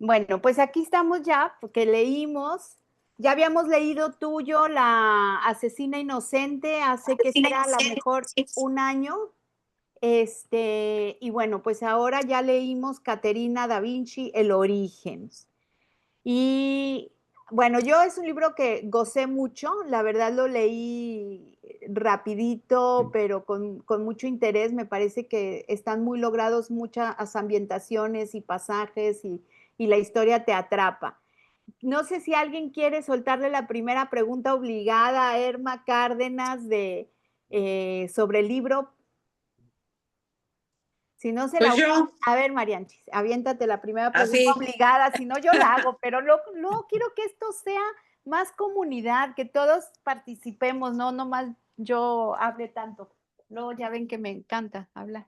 Bueno, pues aquí estamos ya, porque leímos, ya habíamos leído tuyo, La asesina inocente, hace que será a lo mejor un año. Y bueno, pues ahora ya leímos Caterina da Vinci, El origen. Y bueno, yo es un libro que gocé mucho, la verdad lo leí rapidito, pero con mucho interés. Me parece que están muy logrados muchas ambientaciones y pasajes y la historia te atrapa. No sé si alguien quiere soltarle la primera pregunta obligada a Erma Cárdenas sobre el libro. Si no se la Pues yo, a ver, Marianchis, aviéntate la primera pregunta así. obligada, si no yo la hago, pero luego quiero que esto sea más comunidad, que todos participemos, no nomás yo hable tanto. Luego ya ven que me encanta hablar.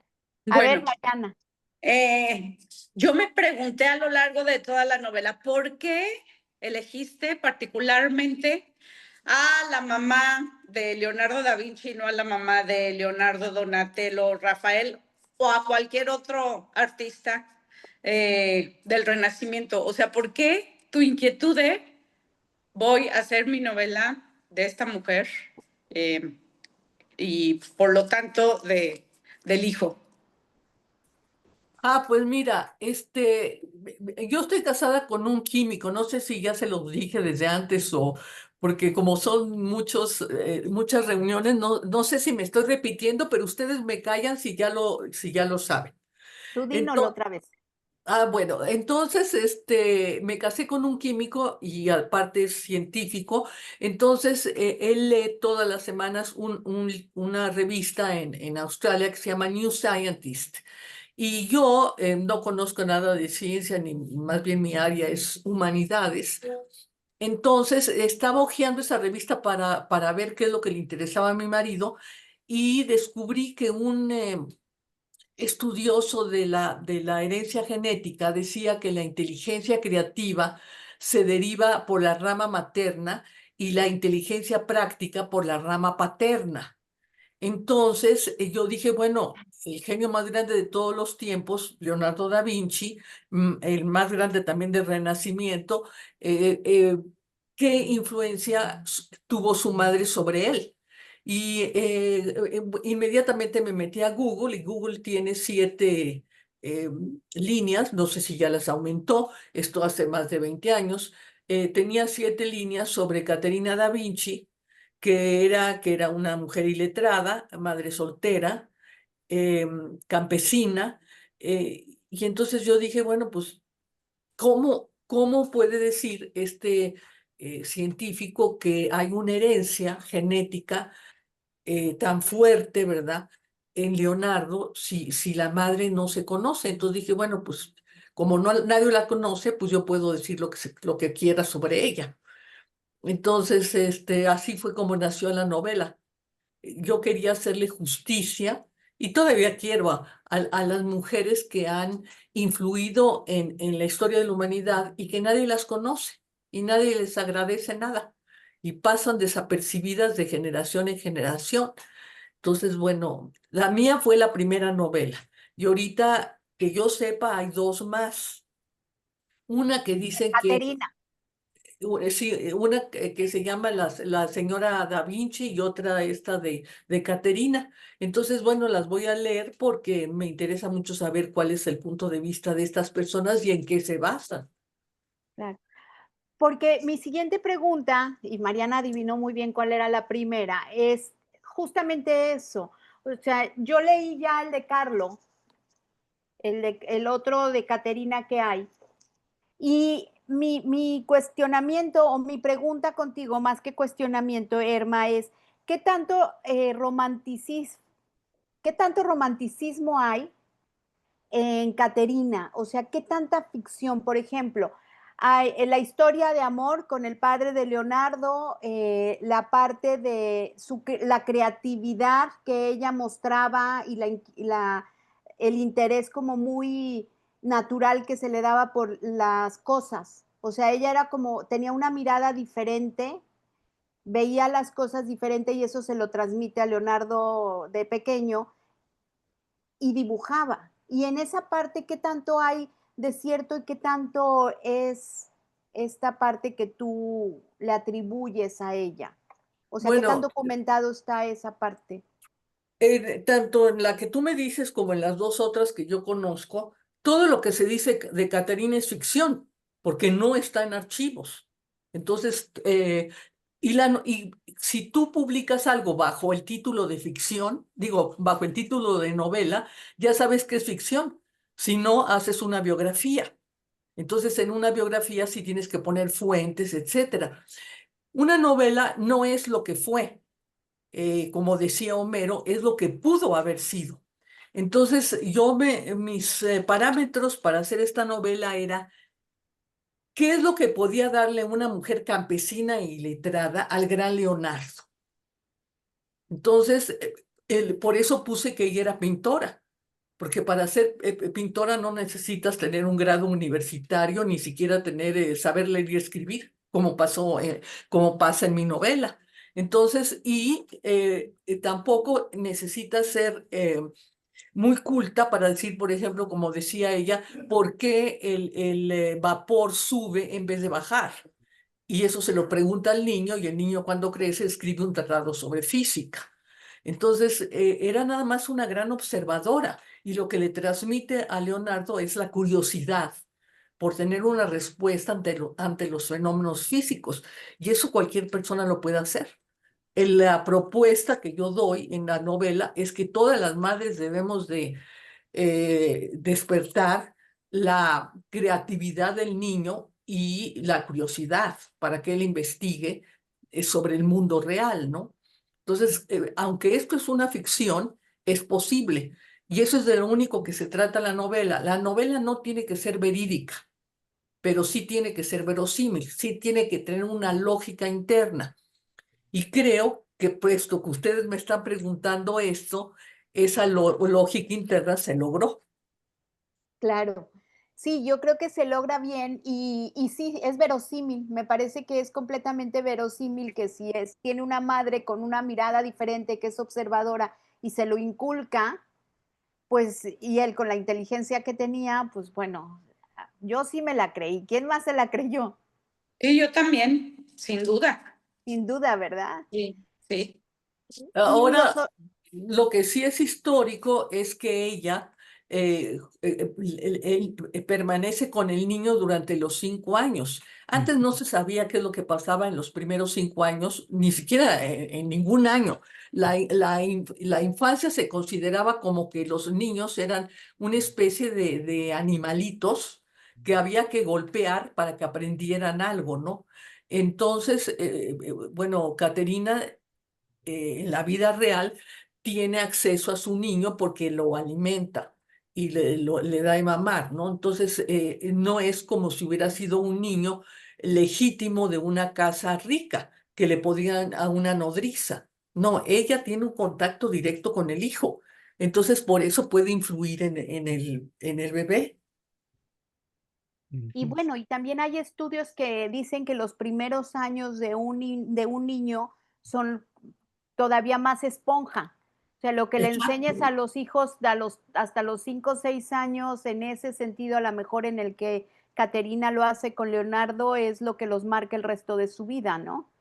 A ver, Bueno, Mariana. eh, yo me pregunté a lo largo de toda la novela, ¿por qué elegiste particularmente a la mamá de Leonardo da Vinci y no a la mamá de Leonardo, Donatello, Rafael o a cualquier otro artista del Renacimiento? O sea, ¿por qué tu inquietud de voy a hacer mi novela de esta mujer eh, y por lo tanto del hijo? Pues mira, yo estoy casada con un químico, no sé si ya se lo dije desde antes o porque como son muchas reuniones, no sé si me estoy repitiendo, pero ustedes me callan si ya lo saben. Tú dínoslo Entonces, otra vez. bueno, entonces me casé con un químico y aparte es científico, entonces él lee todas las semanas una revista en Australia que se llama New Scientist. Y yo no conozco nada de ciencia, ni más bien mi área es humanidades. Entonces estaba hojeando esa revista para ver qué es lo que le interesaba a mi marido y descubrí que un estudioso de la herencia genética decía que la inteligencia creativa se deriva por la rama materna y la inteligencia práctica por la rama paterna. Entonces yo dije, bueno, el genio más grande de todos los tiempos, Leonardo da Vinci, el más grande también del Renacimiento, eh, eh, ¿qué influencia tuvo su madre sobre él? Y inmediatamente me metí a Google y Google tiene 7 eh, líneas, no sé si ya las aumentó, esto hace más de 20 años, tenía 7 líneas sobre Caterina da Vinci que era una mujer iletrada, madre soltera, campesina, y entonces yo dije, bueno, pues, cómo puede decir este científico que hay una herencia genética tan fuerte, ¿verdad? En Leonardo, si la madre no se conoce. Entonces dije, bueno, pues como nadie la conoce, pues yo puedo decir lo que quiera sobre ella. Entonces, así fue como nació la novela. Yo quería hacerle justicia y todavía quiero a las mujeres que han influido en la historia de la humanidad y que nadie las conoce y nadie les agradece nada y pasan desapercibidas de generación en generación. Entonces, bueno, la mía fue la primera novela y ahorita que yo sepa hay 2 más. Una que dice que Caterina. Sí, una que se llama la señora Da Vinci y otra esta de Caterina. Entonces, bueno, las voy a leer porque me interesa mucho saber cuál es el punto de vista de estas personas y en qué se basan. Claro. Porque mi siguiente pregunta, y Mariana adivinó muy bien cuál era la primera, es justamente eso. O sea, yo leí ya el de Carlo, el otro de Caterina que hay, y mi cuestionamiento o mi pregunta contigo, más que cuestionamiento, Erma, es ¿qué tanto, qué tanto romanticismo hay en Caterina? O sea, ¿qué tanta ficción? Por ejemplo, hay, en la historia de amor con el padre de Leonardo, la parte de la creatividad que ella mostraba el interés como muy natural que se le daba por las cosas. O sea, ella era como, tenía una mirada diferente, veía las cosas diferente y eso se lo transmite a Leonardo de pequeño y dibujaba. Y en esa parte, ¿qué tanto hay? de cierto y qué tanto es esta parte que tú le atribuyes a ella? O sea, ¿qué tan Bueno, documentado está esa parte? tanto en la que tú me dices como en las dos otras que yo conozco, todo lo que se dice de Caterina es ficción, porque no está en archivos. Entonces, y si tú publicas algo bajo el título de ficción, digo, bajo el título de novela, ya sabes que es ficción. Si no, haces una biografía. Entonces, en una biografía sí tienes que poner fuentes, etcétera. Una novela no es lo que fue, como decía Homero, es lo que pudo haber sido. Entonces, mis parámetros para hacer esta novela era qué es lo que podía darle una mujer campesina y letrada al gran Leonardo. Entonces, por eso puse que ella era pintora, porque para ser pintora no necesitas tener un grado universitario, ni siquiera saber leer y escribir, como pasa en mi novela. Entonces, tampoco necesitas ser muy culta para decir, por ejemplo, como decía ella, por qué el vapor sube en vez de bajar. Y eso se lo pregunta al niño y el niño cuando crece escribe un tratado sobre física. Entonces, era nada más una gran observadora y lo que le transmite a Leonardo es la curiosidad por tener una respuesta ante los fenómenos físicos. Y eso cualquier persona lo puede hacer. La propuesta que yo doy en la novela es que todas las madres debemos de despertar la creatividad del niño y la curiosidad para que él investigue sobre el mundo real, ¿no? Entonces, aunque esto es una ficción, es posible. Y eso es de lo único que se trata la novela. La novela no tiene que ser verídica, pero sí tiene que ser verosímil, sí tiene que tener una lógica interna. Y creo que puesto que ustedes me están preguntando esto, esa lógica interna se logró. Claro. Sí, yo creo que se logra bien y sí, es verosímil. Me parece que es completamente verosímil que si tiene una madre con una mirada diferente, que es observadora y se lo inculca, pues, y él con la inteligencia que tenía, pues bueno, yo sí me la creí. ¿Quién más se la creyó? Y yo también, sin duda. Sin duda, ¿verdad? Sí, sí. Y los, Ahora, lo que sí es histórico es que ella él permanece con el niño durante los 5 años. Antes no se sabía qué es lo que pasaba en los primeros 5 años, ni siquiera en ningún año. La infancia se consideraba como que los niños eran una especie de animalitos que había que golpear para que aprendieran algo, ¿no? Entonces, bueno, Caterina en la vida real tiene acceso a su niño porque lo alimenta y le da de mamar, ¿no? Entonces, no es como si hubiera sido un niño legítimo de una casa rica que le podían a una nodriza. No, ella tiene un contacto directo con el hijo. Entonces, por eso puede influir en el bebé. y Ujú. bueno, y también hay estudios que dicen que los primeros años de un niño son todavía más esponja. O sea, lo que le enseñes Exacto. a los hijos hasta los 5 o 6 años, en ese sentido, a lo mejor en el que Caterina lo hace con Leonardo, es lo que los marca el resto de su vida, ¿no?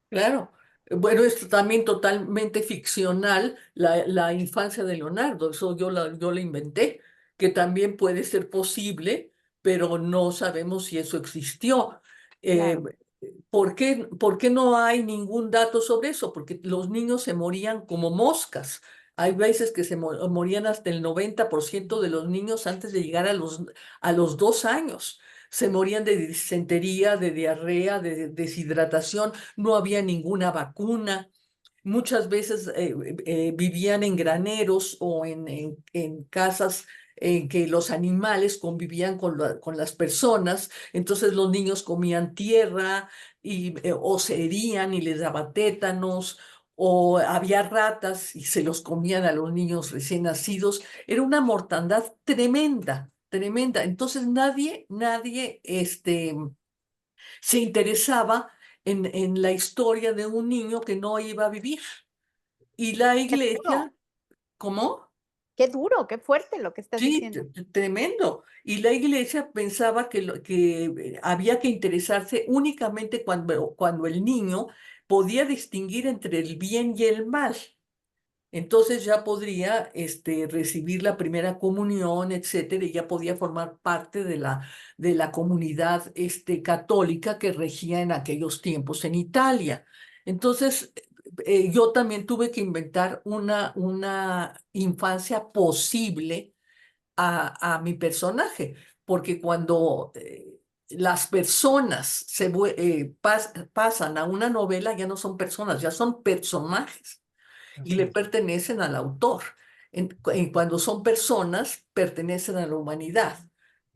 Claro. Bueno, es también totalmente ficcional la infancia de Leonardo. Eso yo la inventé, que también puede ser posible, pero no sabemos si eso existió. Eh, Claro. ¿por qué no hay ningún dato sobre eso? Porque los niños se morían como moscas. Hay veces que morían hasta el 90% de los niños antes de llegar a los 2 años. Se morían de disentería, de diarrea, de deshidratación, no había ninguna vacuna. Muchas veces vivían en graneros o en casas en que los animales convivían con las personas, entonces los niños comían tierra o se herían y les daba tétanos, o había ratas y se los comían a los niños recién nacidos. Era una mortandad tremenda, tremenda. Entonces nadie se interesaba en la historia de un niño que no iba a vivir. Y la Seguro. iglesia, ¿cómo? Qué duro, qué fuerte lo que estás Sí, diciendo. tremendo. Y la iglesia pensaba que había que interesarse únicamente cuando el niño podía distinguir entre el bien y el mal. Entonces ya podría recibir la primera comunión, etcétera, y ya podía formar parte de la comunidad católica que regía en aquellos tiempos en Italia. Entonces, yo también tuve que inventar una infancia posible a mi personaje, porque cuando las personas pasan a una novela, ya no son personas, ya son personajes y Así le es. pertenecen al autor. Cuando son personas, pertenecen a la humanidad,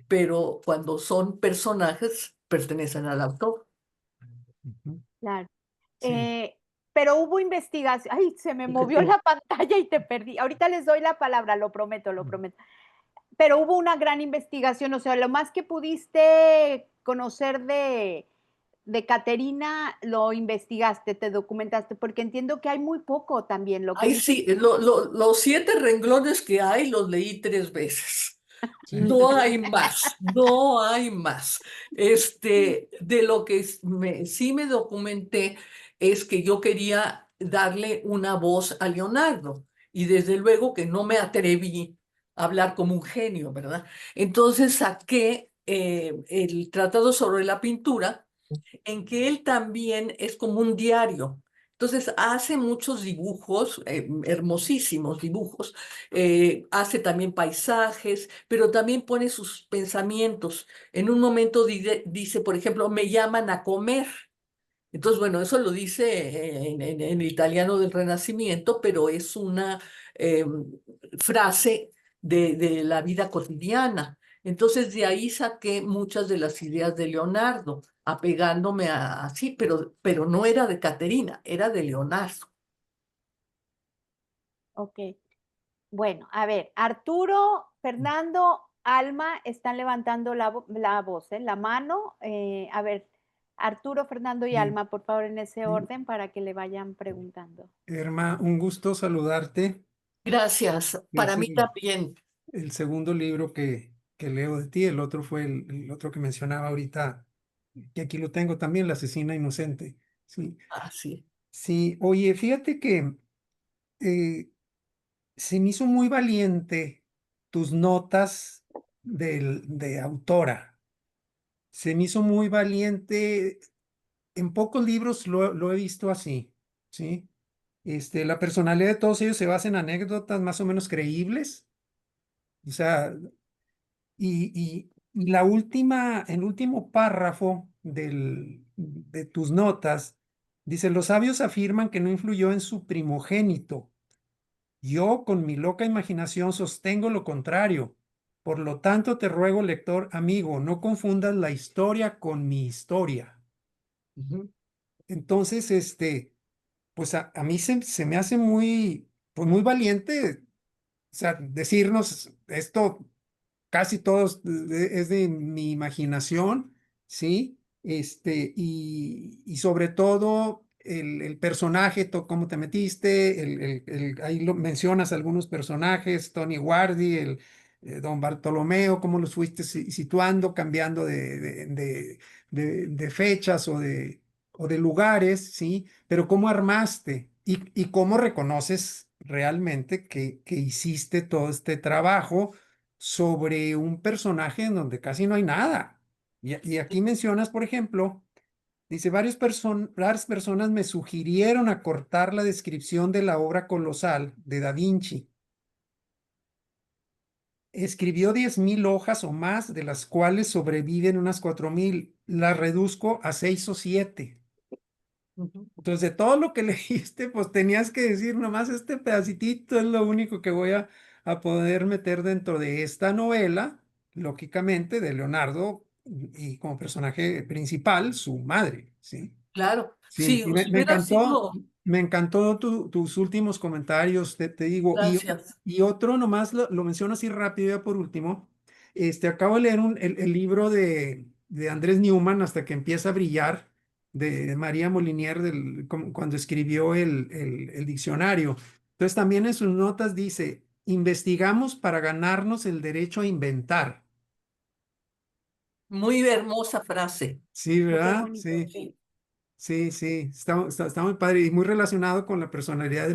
pero cuando son personajes, pertenecen al autor. Ujú. Claro. Sí. Pero hubo investigación. Ay, se me movió la pantalla y te perdí. Ahorita les doy la palabra, lo prometo, lo prometo. Pero hubo una gran investigación, o sea, lo más que pudiste conocer de Caterina, lo investigaste, te documentaste, porque entiendo que hay muy poco también, lo que Ay, dices. sí, los 7 renglones que hay los leí 3 veces. Sí. No hay más, no hay más. De lo que sí me documenté es que yo quería darle una voz a Leonardo y desde luego que no me atreví a hablar como un genio, ¿verdad? Entonces saqué el Tratado sobre la Pintura en que él también es como un diario. Entonces hace muchos dibujos, hermosísimos dibujos, hace también paisajes, pero también pone sus pensamientos. En un momento dice, por ejemplo, me llaman a comer. Entonces, bueno, eso lo dice en italiano del Renacimiento, pero es una frase de la vida cotidiana. Entonces, de ahí saqué muchas de las ideas de Leonardo, apegándome así, pero no era de Caterina, era de Leonardo. Ok. Bueno, a ver, Arturo, Fernando, Alma están levantando la voz, la mano. A ver, Arturo, Fernando y Sí, Alma, por favor, en ese sí. orden para que le vayan preguntando. Irma, un gusto saludarte. Gracias, Es para mí también. el segundo libro que leo de ti. El otro fue el otro que mencionaba ahorita, que aquí lo tengo también, La asesina inocente. Sí, Así. sí. Oye, fíjate que eh, se me hizo muy valiente tus notas de autora. Se me hizo muy valiente. En pocos libros lo he visto así, ¿sí? La personalidad de todos ellos se basa en anécdotas más o menos creíbles. O sea, y el último párrafo de tus notas, dice, los sabios afirman que no influyó en su primogénito. Yo, con mi loca imaginación, sostengo lo contrario. Por lo tanto, te ruego, lector amigo, no confundas la historia con mi historia. Ujú. Entonces, pues a mí se me hace muy, pues muy valiente, o sea, decirnos esto casi todos es de mi imaginación, ¿sí? Y sobre todo el personaje, cómo te metiste, ahí lo mencionas algunos personajes, Tony Guardi, Don Bartolomeo, cómo los fuiste situando, cambiando de fechas o de lugares, ¿sí? Pero cómo armaste y cómo reconoces realmente que hiciste todo este trabajo sobre un personaje en donde casi no hay nada. Y aquí mencionas, por ejemplo, dice, varias personas me sugirieron acortar la descripción de la obra colosal de Da Vinci. Escribió 10.000 hojas o más, de las cuales sobreviven unas 4.000. Las reduzco a 6 o 7. Ujú. Entonces, de todo lo que leíste, pues tenías que decir, nomás este pedacitito es lo único que voy a poder meter dentro de esta novela, lógicamente, de Leonardo y como personaje principal, su madre, ¿sí? Claro, Sí, sí, y si hubiera sido, me encantó tus últimos comentarios, te digo, gracias. y otro nomás lo menciono así rápido ya por último, acabo de leer el libro de Andrés Newman, Hasta que empieza a brillar, de María Molinier, cuando escribió el diccionario. Entonces también en sus notas dice, investigamos para ganarnos el derecho a inventar. Muy hermosa frase. Sí, Qué ¿verdad? bonito, Sí, sí. sí, sí. Está muy padre y muy relacionado con la personalidad de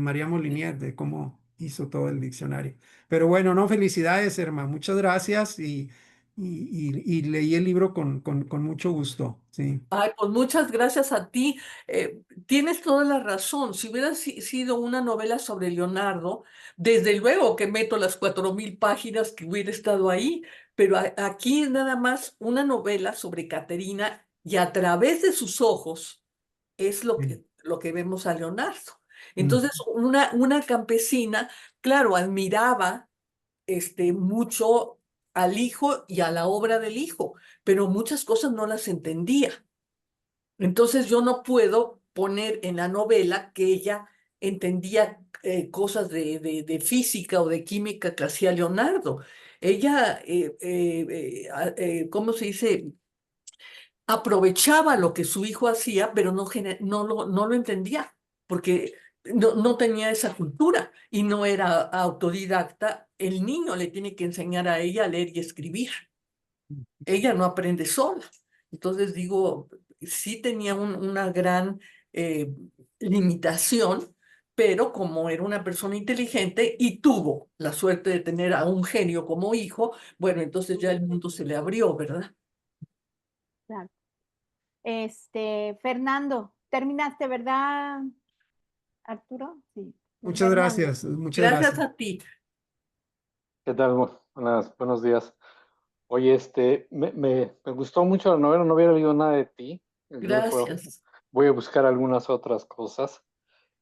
María Molinier, de cómo hizo todo el diccionario. Pero bueno, no, felicidades, hermano. Muchas gracias y leí el libro con mucho gusto. Sí. Ay, pues muchas gracias a ti. Tienes toda la razón. Si hubiera sido una novela sobre Leonardo, desde luego que meto las 4000 páginas que hubiera estado ahí, pero aquí es nada más una novela sobre Caterina y a través de sus ojos es Sí. lo que vemos a Leonardo. Mm. Entonces, una campesina, claro, admiraba mucho al hijo y a la obra del hijo, pero muchas cosas no las entendía. Entonces yo no puedo poner en la novela que ella entendía cosas de física o de química que hacía Leonardo. Ella, ¿cómo se dice? Aprovechaba lo que su hijo hacía, pero no lo entendía, porque no tenía esa cultura y no era autodidacta. El niño le tiene que enseñar a ella a leer y escribir. Ella no aprende sola. Entonces digo, sí tenía una gran eh, limitación, pero como era una persona inteligente y tuvo la suerte de tener a un genio como hijo, bueno, entonces ya el mundo se le abrió, ¿verdad? Claro. Fernando, terminaste, ¿verdad, Arturo? Sí. Muchas Fernando. gracias, muchas Gracias gracias. a ti. ¿Qué tal? Buenos días. Oye, me gustó mucho la novela, no hubiera leído nada de ti. Gracias. Voy a buscar algunas otras cosas.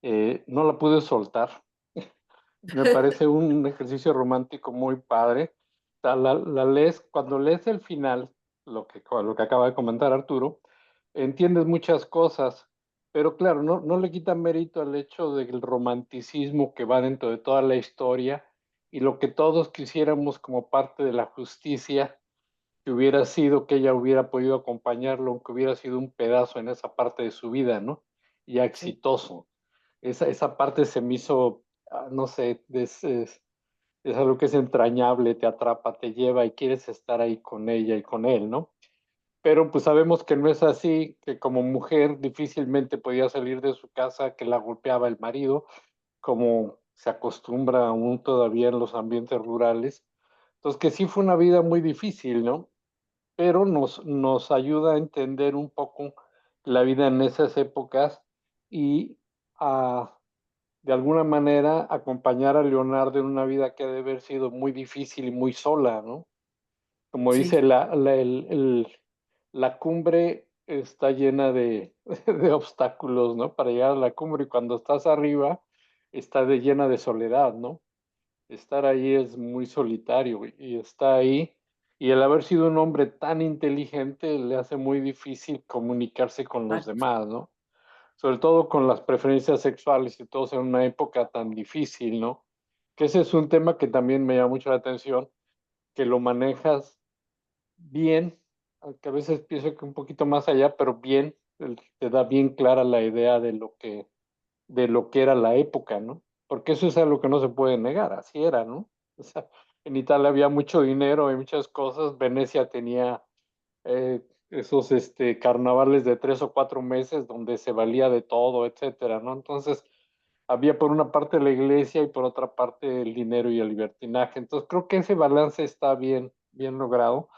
No la pude soltar. Me parece un ejercicio romántico muy padre. O sea, la lees, cuando lees el final, lo que acaba de comentar Arturo, entiendes muchas cosas, pero claro, no le quita mérito al hecho del romanticismo que va dentro de toda la historia y lo que todos quisiéramos como parte de la justicia, que hubiera sido que ella hubiera podido acompañarlo, aunque hubiera sido un pedazo en esa parte de su vida, ¿no? Ya Sí. exitoso. Esa parte se me hizo, no sé, es algo que es entrañable, te atrapa, te lleva y quieres estar ahí con ella y con él, ¿no? Pero pues sabemos que no es así, que como mujer difícilmente podía salir de su casa, que la golpeaba el marido, como se acostumbra aún todavía en los ambientes rurales. Entonces que sí fue una vida muy difícil, ¿no? Pero nos ayuda a entender un poco la vida en esas épocas y a de alguna manera acompañar a Leonardo en una vida que ha de haber sido muy difícil y muy sola, ¿no? Como Sí, dice, la cumbre está llena de obstáculos, ¿no? Para llegar a la cumbre y cuando estás arriba está llena de soledad, ¿no? Estar ahí es muy solitario y está ahí. Y el haber sido un hombre tan inteligente le hace muy difícil comunicarse con los exacto. demás, ¿no? Sobre todo con las preferencias sexuales y todos en una época tan difícil, ¿no? Que ese es un tema que también me llama mucho la atención, que lo manejas bien, aunque a veces pienso que un poquito más allá, pero bien, te da bien clara la idea de lo que era la época, ¿no? Porque eso es algo que no se puede negar, así era, ¿no? O sea, en Italia había mucho dinero y muchas cosas, Venecia tenía esos carnavales de 3 o 4 meses donde se valía de todo, etcétera, ¿no? Entonces, había por una parte la iglesia y por otra parte el dinero y el libertinaje. Entonces, creo que ese balance está bien logrado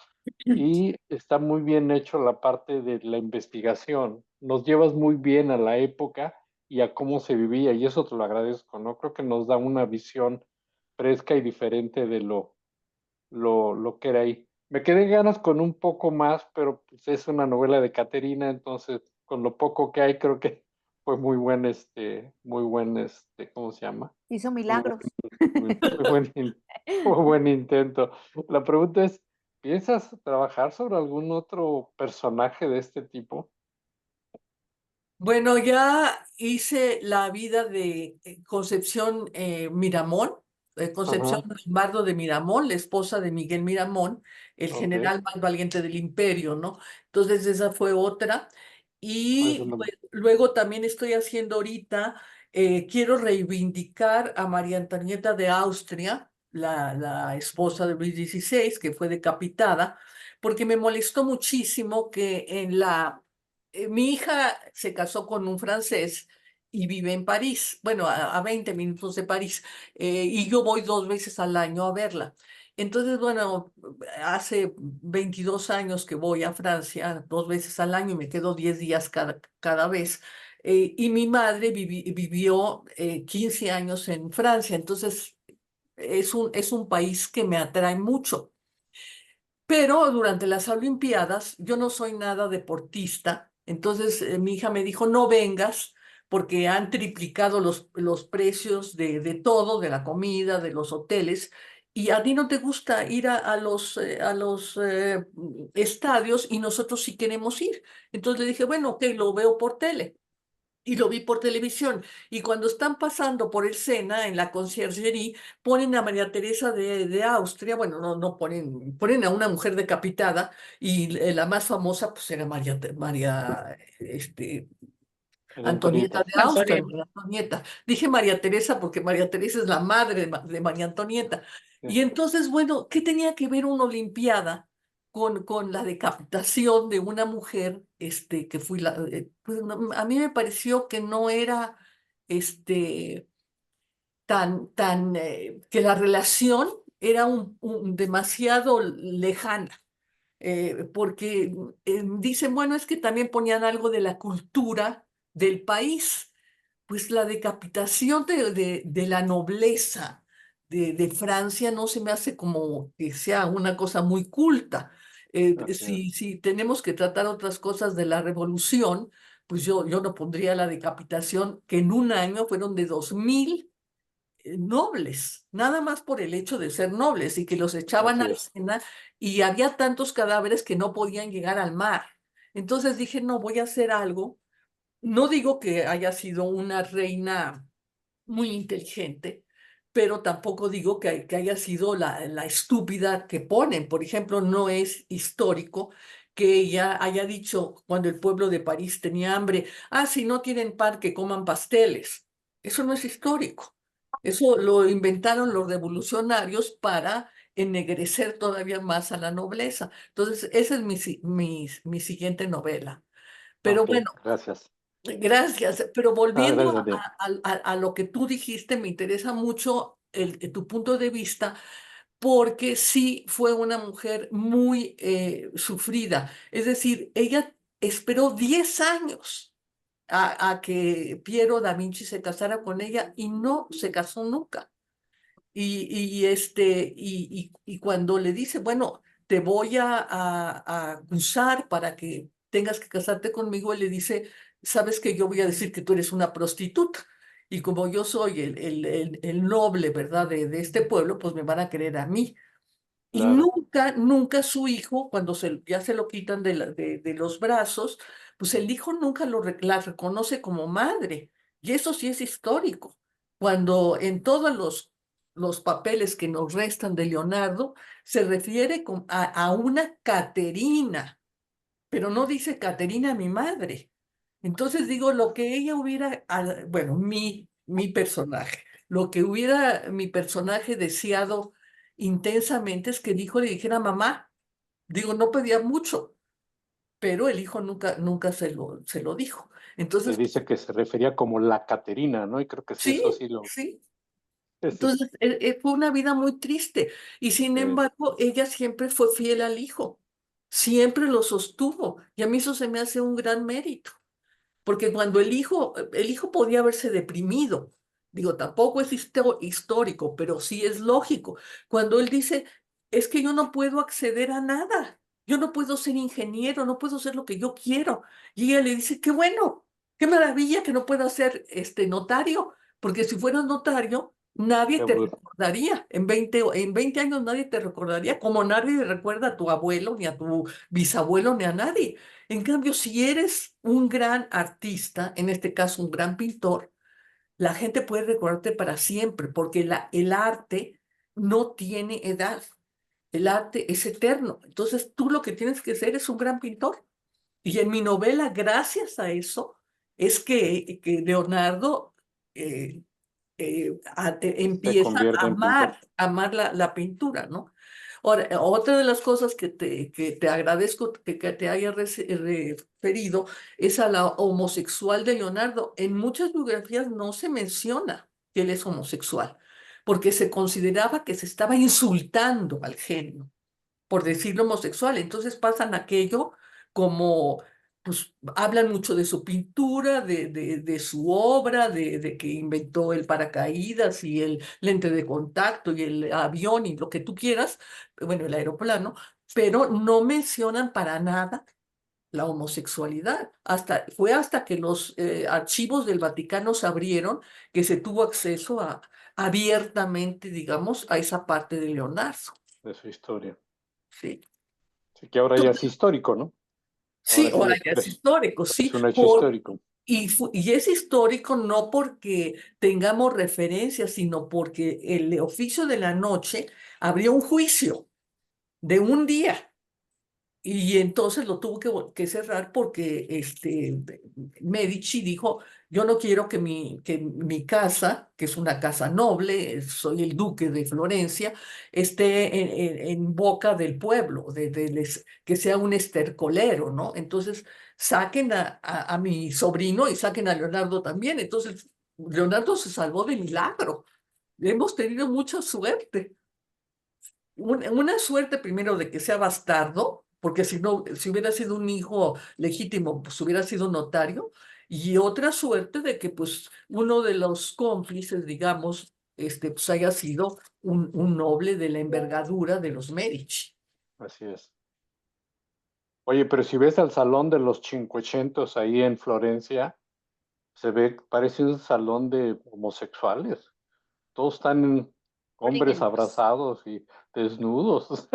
y está muy bien hecho la parte de la investigación. Nos llevas muy bien a la época y a cómo se vivía y eso te lo agradezco, ¿no? Creo que nos da una visión fresca y diferente de lo que era ahí. Me quedé ganas con un poco más, pero pues es una novela de Caterina, entonces con lo poco que hay creo que fue muy buen, ¿cómo se llama? Hizo Muy milagros. muy muy buen intento. La pregunta es, ¿piensas trabajar sobre algún otro personaje de este tipo? Bueno, ya hice la vida de Concepción Miramón, Concepción Ajá, Lombardo de Miramón, la esposa de Miguel Miramón, el ok. general más valiente del imperio, ¿no? Entonces esa fue otra. Eso Y no- pues, luego también estoy haciendo ahorita quiero reivindicar a María Antonieta de Austria, la esposa de Luis XVI, que fue decapitada, porque me molestó muchísimo que mi hija se casó con un francés y vive en París, bueno, a 20 minutos de París, y yo voy 2 veces al año a verla. Entonces, bueno, hace 22 años que voy a Francia 2 veces al año y me quedo 10 días cada vez. Y mi madre vivió 15 años en Francia, entonces es un país que me atrae mucho. Pero durante las Olimpiadas yo no soy nada deportista, entonces mi hija me dijo, no vengas porque han triplicado los precios de todo, de la comida, de los hoteles, y a ti no te gusta ir a los estadios y nosotros sí queremos ir. Entonces le dije, bueno, ok, lo veo por tele. Y lo vi por televisión. Y cuando están pasando por el Sena, en la conciergería, ponen a María Teresa de Austria, bueno, no ponen a una mujer decapitada, y la más famosa pues era María María Antonieta Antonieta. de Austria, Antonio. María Antonieta. Dije María Teresa porque María Teresa es la madre de María Antonieta. Sí, Y entonces, bueno, ¿qué tenía que ver una Olimpiada con la decapitación de una mujer, que fui pues, a mí me pareció que no era, que la relación era demasiado lejana, porque dicen, bueno, es que también ponían algo de la cultura del país. Pues la decapitación de la nobleza de Francia no se me hace como que sea una cosa muy culta. así es. Si tenemos que tratar otras cosas de la revolución, pues yo no pondría la decapitación, que en un año fueron de 2000 nobles, nada más por el hecho de ser nobles, y que los echaban Así al es. Sena, y había tantos cadáveres que no podían llegar al mar. Entonces dije, no, voy a hacer algo. No digo que haya sido una reina muy inteligente, pero tampoco digo que haya sido la estúpida que ponen. Por ejemplo, no es histórico que ella haya dicho cuando el pueblo de París tenía hambre, si no tienen pan, que coman pasteles. Eso no es histórico. Eso lo inventaron los revolucionarios para ennegrecer todavía más a la nobleza. Entonces, esa es mi siguiente novela. Pero Ok, bueno, gracias. gracias, pero Gracias volviendo a ti. a lo que tú dijiste, me interesa mucho tu punto de vista, porque sí fue una mujer muy sufrida. Es decir, ella esperó 10 años a que Piero da Vinci se casara con ella y no se casó nunca. Y cuando le dice, bueno, te voy a acusar para que tengas que casarte conmigo, él le dice, sabes que yo voy a decir que tú eres una prostituta. Y como yo soy el noble, ¿verdad?, de este pueblo, pues me van a querer a mí. Y Claro. nunca su hijo, cuando ya se lo quitan de los brazos, pues el hijo nunca la reconoce como madre. Y eso sí es histórico. Cuando en todos los papeles que nos restan de Leonardo, se refiere a una Caterina, pero no dice Caterina, mi madre. Entonces digo, lo que ella hubiera, bueno, mi personaje, lo que hubiera mi personaje deseado intensamente es que el hijo le dijera mamá. Digo, no pedía mucho, pero el hijo nunca se lo dijo. Se Entonces, dice que se refería como la Caterina, ¿no? Y creo que sí, eso sí, sí lo... sí. Sí, sí, Entonces, fue una vida muy triste. Y sin sí, embargo, ella siempre fue fiel al hijo. Siempre lo sostuvo. Y a mí eso se me hace un gran mérito. Porque cuando el hijo podía haberse deprimido, digo, tampoco es histórico, pero sí es lógico. Cuando él dice, es que yo no puedo acceder a nada, yo no puedo ser ingeniero, no puedo ser lo que yo quiero. Y ella le dice, qué bueno, qué maravilla que no pueda ser notario, porque si fueras notario, nadie te seguro. recordaría. En 20 años nadie te recordaría, como nadie recuerda a tu abuelo, ni a tu bisabuelo, ni a nadie. En cambio, si eres un gran artista, en este caso un gran pintor, la gente puede recordarte para siempre, porque el arte no tiene edad. El arte es eterno. Entonces, tú lo que tienes que ser es un gran pintor. Y en mi novela, gracias a eso, es que Leonardo Se empieza convierte a en pintor. amar la pintura, ¿no? Ahora, otra de las cosas que te agradezco que te haya referido es a la homosexual de Leonardo. En muchas biografías no se menciona que él es homosexual, porque se consideraba que se estaba insultando al genio por decirlo homosexual. Entonces pasan aquello como, pues hablan mucho de su pintura, de su obra, de que inventó el paracaídas y el lente de contacto y el avión y lo que tú quieras, bueno, el aeroplano, pero no mencionan para nada la homosexualidad. Fue hasta que los archivos del Vaticano se abrieron que se tuvo acceso abiertamente, digamos, a esa parte de Leonardo. De su historia. Sí. Así que ahora ya es histórico, ¿no? Sí, Ahora sí ahora ya es histórico, sí, es un hecho histórico. y es histórico no porque tengamos referencias, sino porque el oficio de la noche abrió un juicio de un día. Y entonces lo tuvo que cerrar porque Medici dijo, yo no quiero que mi casa, que es una casa noble, soy el duque de Florencia, esté en boca del pueblo, que sea un estercolero, ¿no? Entonces saquen a mi sobrino y saquen a Leonardo también. Entonces Leonardo se salvó de milagro. Hemos tenido mucha suerte. Una suerte primero de que sea bastardo, porque si no, si hubiera sido un hijo legítimo, pues hubiera sido notario, y otra suerte de que pues uno de los cómplices, digamos, pues haya sido un noble de la envergadura de los Medici. Así es. Oye, pero si ves al Salón de los Cinquecento ahí en Florencia, parece un salón de homosexuales. Todos están hombres abrazados y desnudos.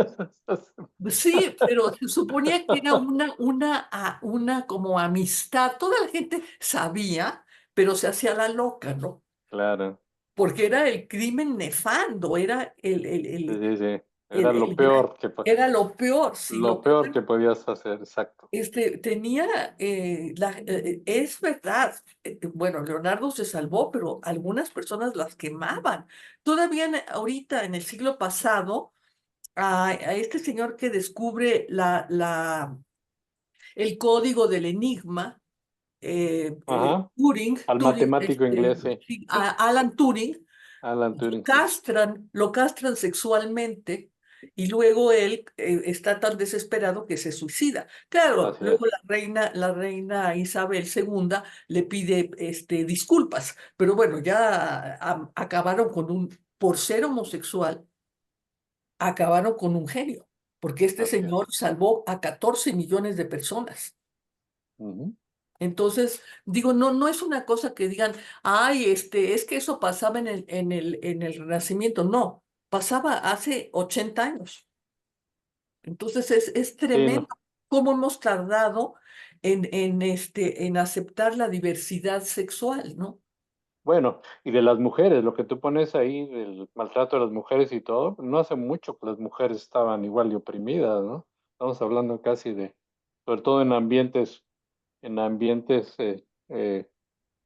Sí, pero se suponía que era una como amistad. Toda la gente sabía, pero se hacía la loca, ¿no? Claro, Porque era el crimen nefando, era sí, sí, sí. el, Era el gran- era lo peor, sí, lo lo peor peor. que podías hacer, exacto. Es verdad, bueno, Leonardo se salvó, pero algunas personas las quemaban. Todavía ahorita, en el siglo pasado, a este señor que descubre el código del enigma, Ajá, al Turing, matemático inglés, sí. sí, a Alan Turing, Alan Turing, sí. lo castran sexualmente y luego él está tan desesperado que se suicida. Claro, Así es. luego la reina Isabel II le pide disculpas, pero bueno, ya acabaron por ser homosexual, acabaron con un genio, porque este Así es. señor salvó a 14 millones de personas. Ujú. Entonces, digo, no es una cosa que digan, ay, es que eso pasaba en el Renacimiento. No, pasaba hace 80 años. Entonces, es Sí, tremendo no. cómo hemos tardado en aceptar la diversidad sexual, ¿no? Bueno, y de las mujeres, lo que tú pones ahí del maltrato de las mujeres y todo, no hace mucho que las mujeres estaban igual de oprimidas, ¿no? Estamos hablando casi sobre todo en ambientes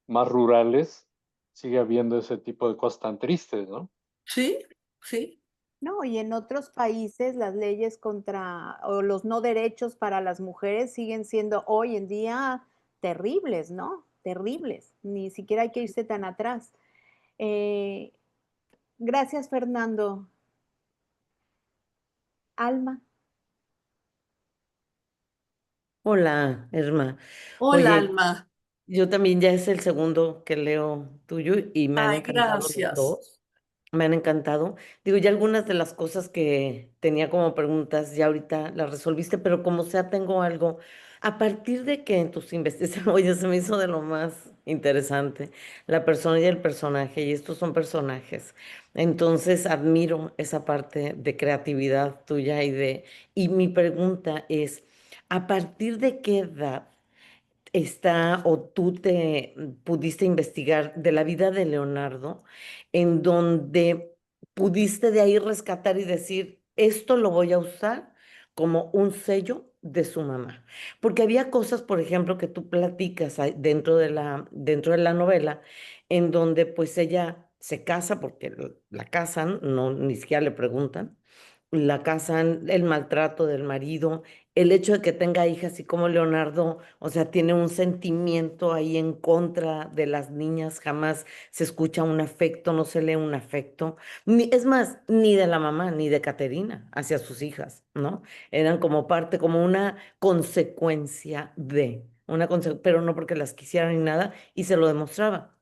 más rurales, sigue habiendo ese tipo de cosas tan tristes, ¿no? Sí, sí. No, y en otros países las leyes o los no derechos para las mujeres siguen siendo hoy en día terribles, ¿no? Terribles. Ni siquiera hay que irse tan atrás. Eh, gracias, Fernando. Alma. Hola, Irma. Hola, Oye, Alma. yo también ya es el segundo que leo tuyo y me han Ay, encantado los gracias. dos. Me han encantado. Digo, ya algunas de las cosas que tenía como preguntas ya ahorita las resolviste, pero como sea, tengo algo. A partir de que en tus investigaciones, oye, se me hizo de lo más interesante, la persona y el personaje, y estos son personajes. Entonces, admiro esa parte de creatividad tuya y mi pregunta es, ¿a partir de qué edad o tú te pudiste investigar de la vida de Leonardo, en donde pudiste de ahí rescatar y decir, esto lo voy a usar como un sello de su mamá? Porque había cosas, por ejemplo, que tú platicas dentro de la novela, en donde pues ella se casa porque la casan, no, ni siquiera le preguntan, la casan, el maltrato del marido, el hecho de que tenga hijas y como Leonardo, o sea, tiene un sentimiento ahí en contra de las niñas, jamás se escucha un afecto, no se lee un afecto, es más, ni de la mamá, ni de Caterina hacia sus hijas, ¿no? Eran como parte, como una consecuencia de, pero no porque las quisieran ni nada, y se lo demostraba.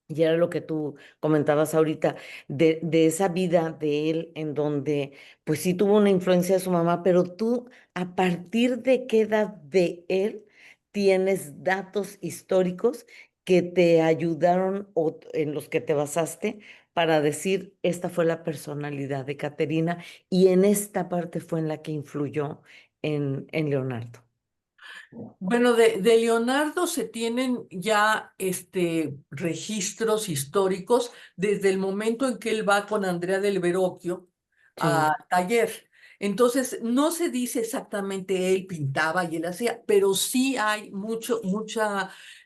Y era lo que tú comentabas ahorita, de esa vida de él en donde pues sí tuvo una influencia de su mamá, pero tú, ¿a partir de qué edad de él tienes datos históricos que te ayudaron o en los que te basaste para decir, esta fue la personalidad de Caterina y en esta parte fue en la que influyó en Leonardo? Bueno, de Leonardo se tienen ya registros históricos desde el momento en que él va con Andrea del Verrocchio Sí. a taller. Entonces, no se dice exactamente él pintaba y él hacía, pero sí hay mucha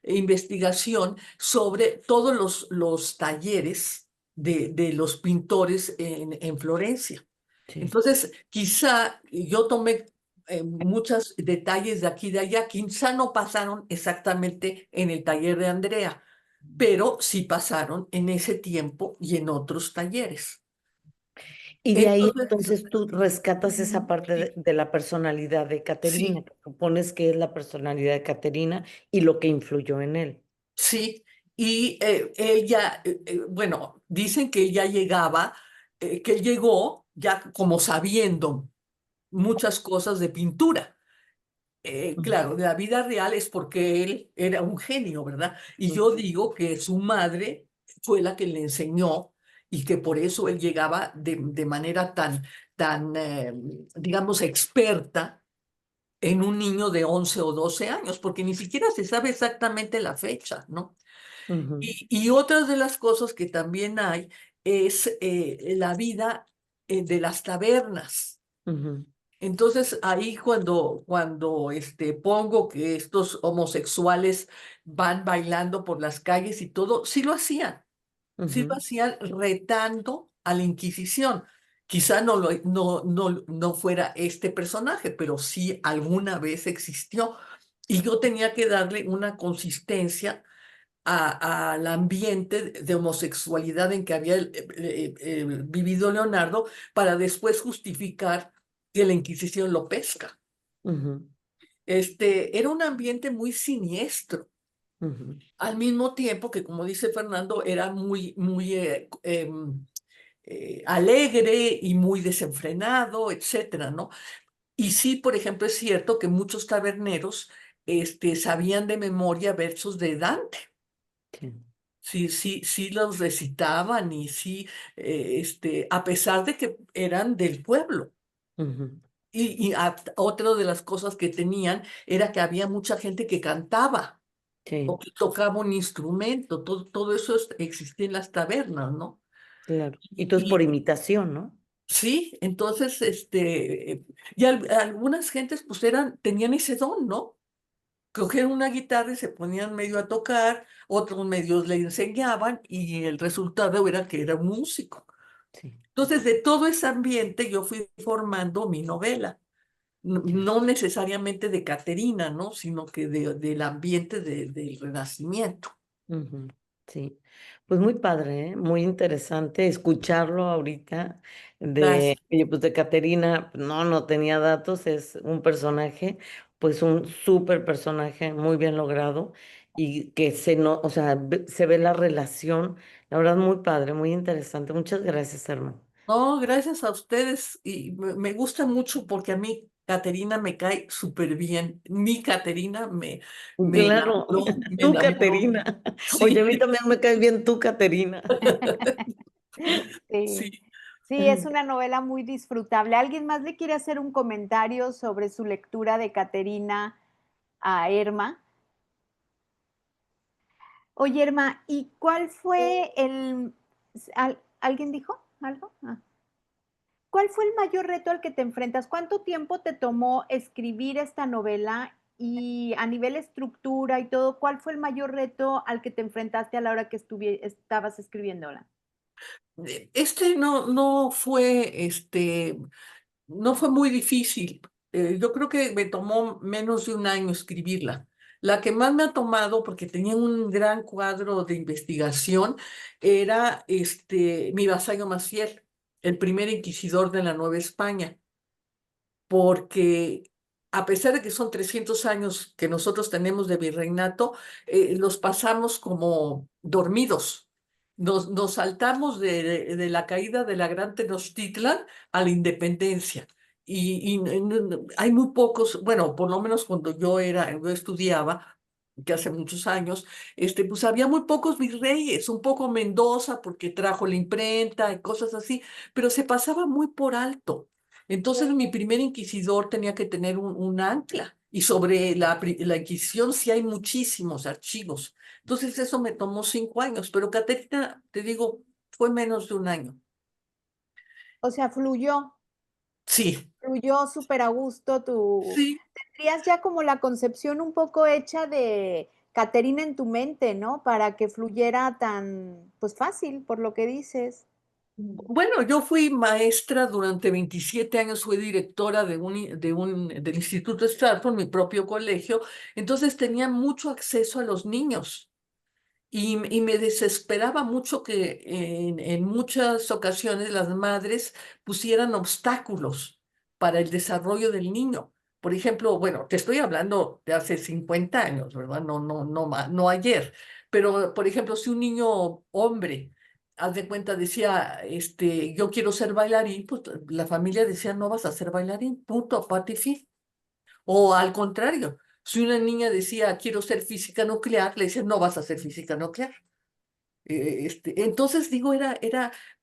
investigación sobre todos los talleres de los pintores en Florencia. Sí. Entonces, quizá yo tomé muchos detalles de aquí y de allá, quizá no pasaron exactamente en el taller de Andrea, pero sí pasaron en ese tiempo y en otros talleres. Y de ahí Entonces, entonces tú rescatas esa parte sí, de la personalidad de Caterina, sí, que supones que es la personalidad de Caterina y lo que influyó en él. sí. Y ella, bueno, dicen que ella llegaba, que él llegó ya como sabiendo muchas cosas de pintura. Ujú, Claro, de la vida real es porque él era un genio, ¿verdad? Y yo digo que su madre fue la que le enseñó y que por eso él llegaba de manera tan, digamos, experta en un niño de 11 o 12 años, porque ni siquiera se sabe exactamente la fecha, ¿no? ujú, Y otras de las cosas que también hay es la vida de las tabernas. ujú, Entonces ahí cuando pongo que estos homosexuales van bailando por las calles y todo, sí lo ujú, hacían retando a la Inquisición. Quizá no fuera este personaje, pero sí alguna vez existió. Y yo tenía que darle una consistencia al ambiente de homosexualidad en que había vivido Leonardo para después justificar que la Inquisición lo pesca. ujú, Era un ambiente muy siniestro, ujú, al mismo tiempo que, como dice Fernando, era muy alegre y muy desenfrenado, etcétera, ¿no? Y sí, por ejemplo, es cierto que muchos taberneros sabían de memoria versos de Dante. sí, Sí, sí, sí los recitaban y sí, a pesar de que eran del pueblo. ujú, Otra de las cosas que tenían era que había mucha gente que cantaba o sí, que tocaba un instrumento. Todo eso existía en las tabernas, ¿no? claro. Y tú es por Y imitación, ¿no? sí, entonces, y algunas gentes pues tenían ese don, ¿no? Cogían una guitarra y se ponían medio a tocar, otros medios le enseñaban y el resultado era que era un músico. Sí, Entonces, de todo ese ambiente yo fui formando mi novela, ya. no necesariamente de Caterina, ¿no? Sino que del ambiente del Renacimiento. Ujú, sí, pues muy padre, ¿eh? Muy interesante escucharlo ahorita Gracias. oye, pues de Caterina, no tenía datos, es un personaje, pues un súper personaje muy bien logrado y que no, o sea, se ve la relación, la verdad muy padre, muy interesante. Muchas gracias, hermano. No, gracias a ustedes y me gusta mucho porque a mí Caterina me cae súper bien. Mi Caterina me Claro, enamoró, me tú, enamoró. Caterina. Oye, a Sí, mí también me cae bien tú, Caterina. Sí, sí. sí, es una novela muy disfrutable. ¿Alguien más le quiere hacer un comentario sobre su lectura de Caterina a Irma? Oye, Irma, ¿y cuál fue ¿alguien dijo algo? Ah. ¿Cuál fue el mayor reto al que te enfrentas? ¿Cuánto tiempo te tomó escribir esta novela y a nivel estructura y todo, ¿cuál fue el mayor reto al que te enfrentaste a la hora que estabas escribiéndola? Este no fue muy difícil. Yo creo que me tomó menos de un año escribirla. La que más me ha tomado, porque tenía un gran cuadro de investigación, era mi vasallo más fiel, el primer inquisidor de la Nueva España, porque a pesar de que son 300 años que nosotros tenemos de virreinato, los pasamos como dormidos. Nos saltamos de la caída de la Gran Tenochtitlan a la independencia. Hay muy pocos, bueno, por lo menos cuando yo estudiaba, que hace muchos años, pues había muy pocos virreyes, un poco Mendoza porque trajo la imprenta y cosas así, pero se pasaba muy por alto. Entonces mi primer inquisidor tenía que tener un ancla. Y sobre la Inquisición sí hay muchísimos archivos. Entonces eso me tomó 5 años, pero Caterina, te digo, fue menos de un año. O sea, Sí, fluyó súper a gusto sí. tendrías ya como la concepción un poco hecha de Caterina en tu mente, ¿no? Para que fluyera tan, pues fácil, por lo que dices. Bueno, yo fui maestra durante 27 años, fui directora del Instituto Stratford, mi propio colegio, entonces tenía mucho acceso a los niños. Y me desesperaba mucho que en muchas ocasiones las madres pusieran obstáculos para el desarrollo del niño. Por ejemplo, bueno, te estoy hablando de hace 50 años, ¿verdad? No ayer. Pero, por ejemplo, si un niño hombre, haz de cuenta, decía, yo quiero ser bailarín, pues la familia decía, no vas a ser bailarín, punto, aparte y fin. O al contrario, si una niña decía, quiero ser física nuclear, le decían, no vas a ser física nuclear. Entonces, digo,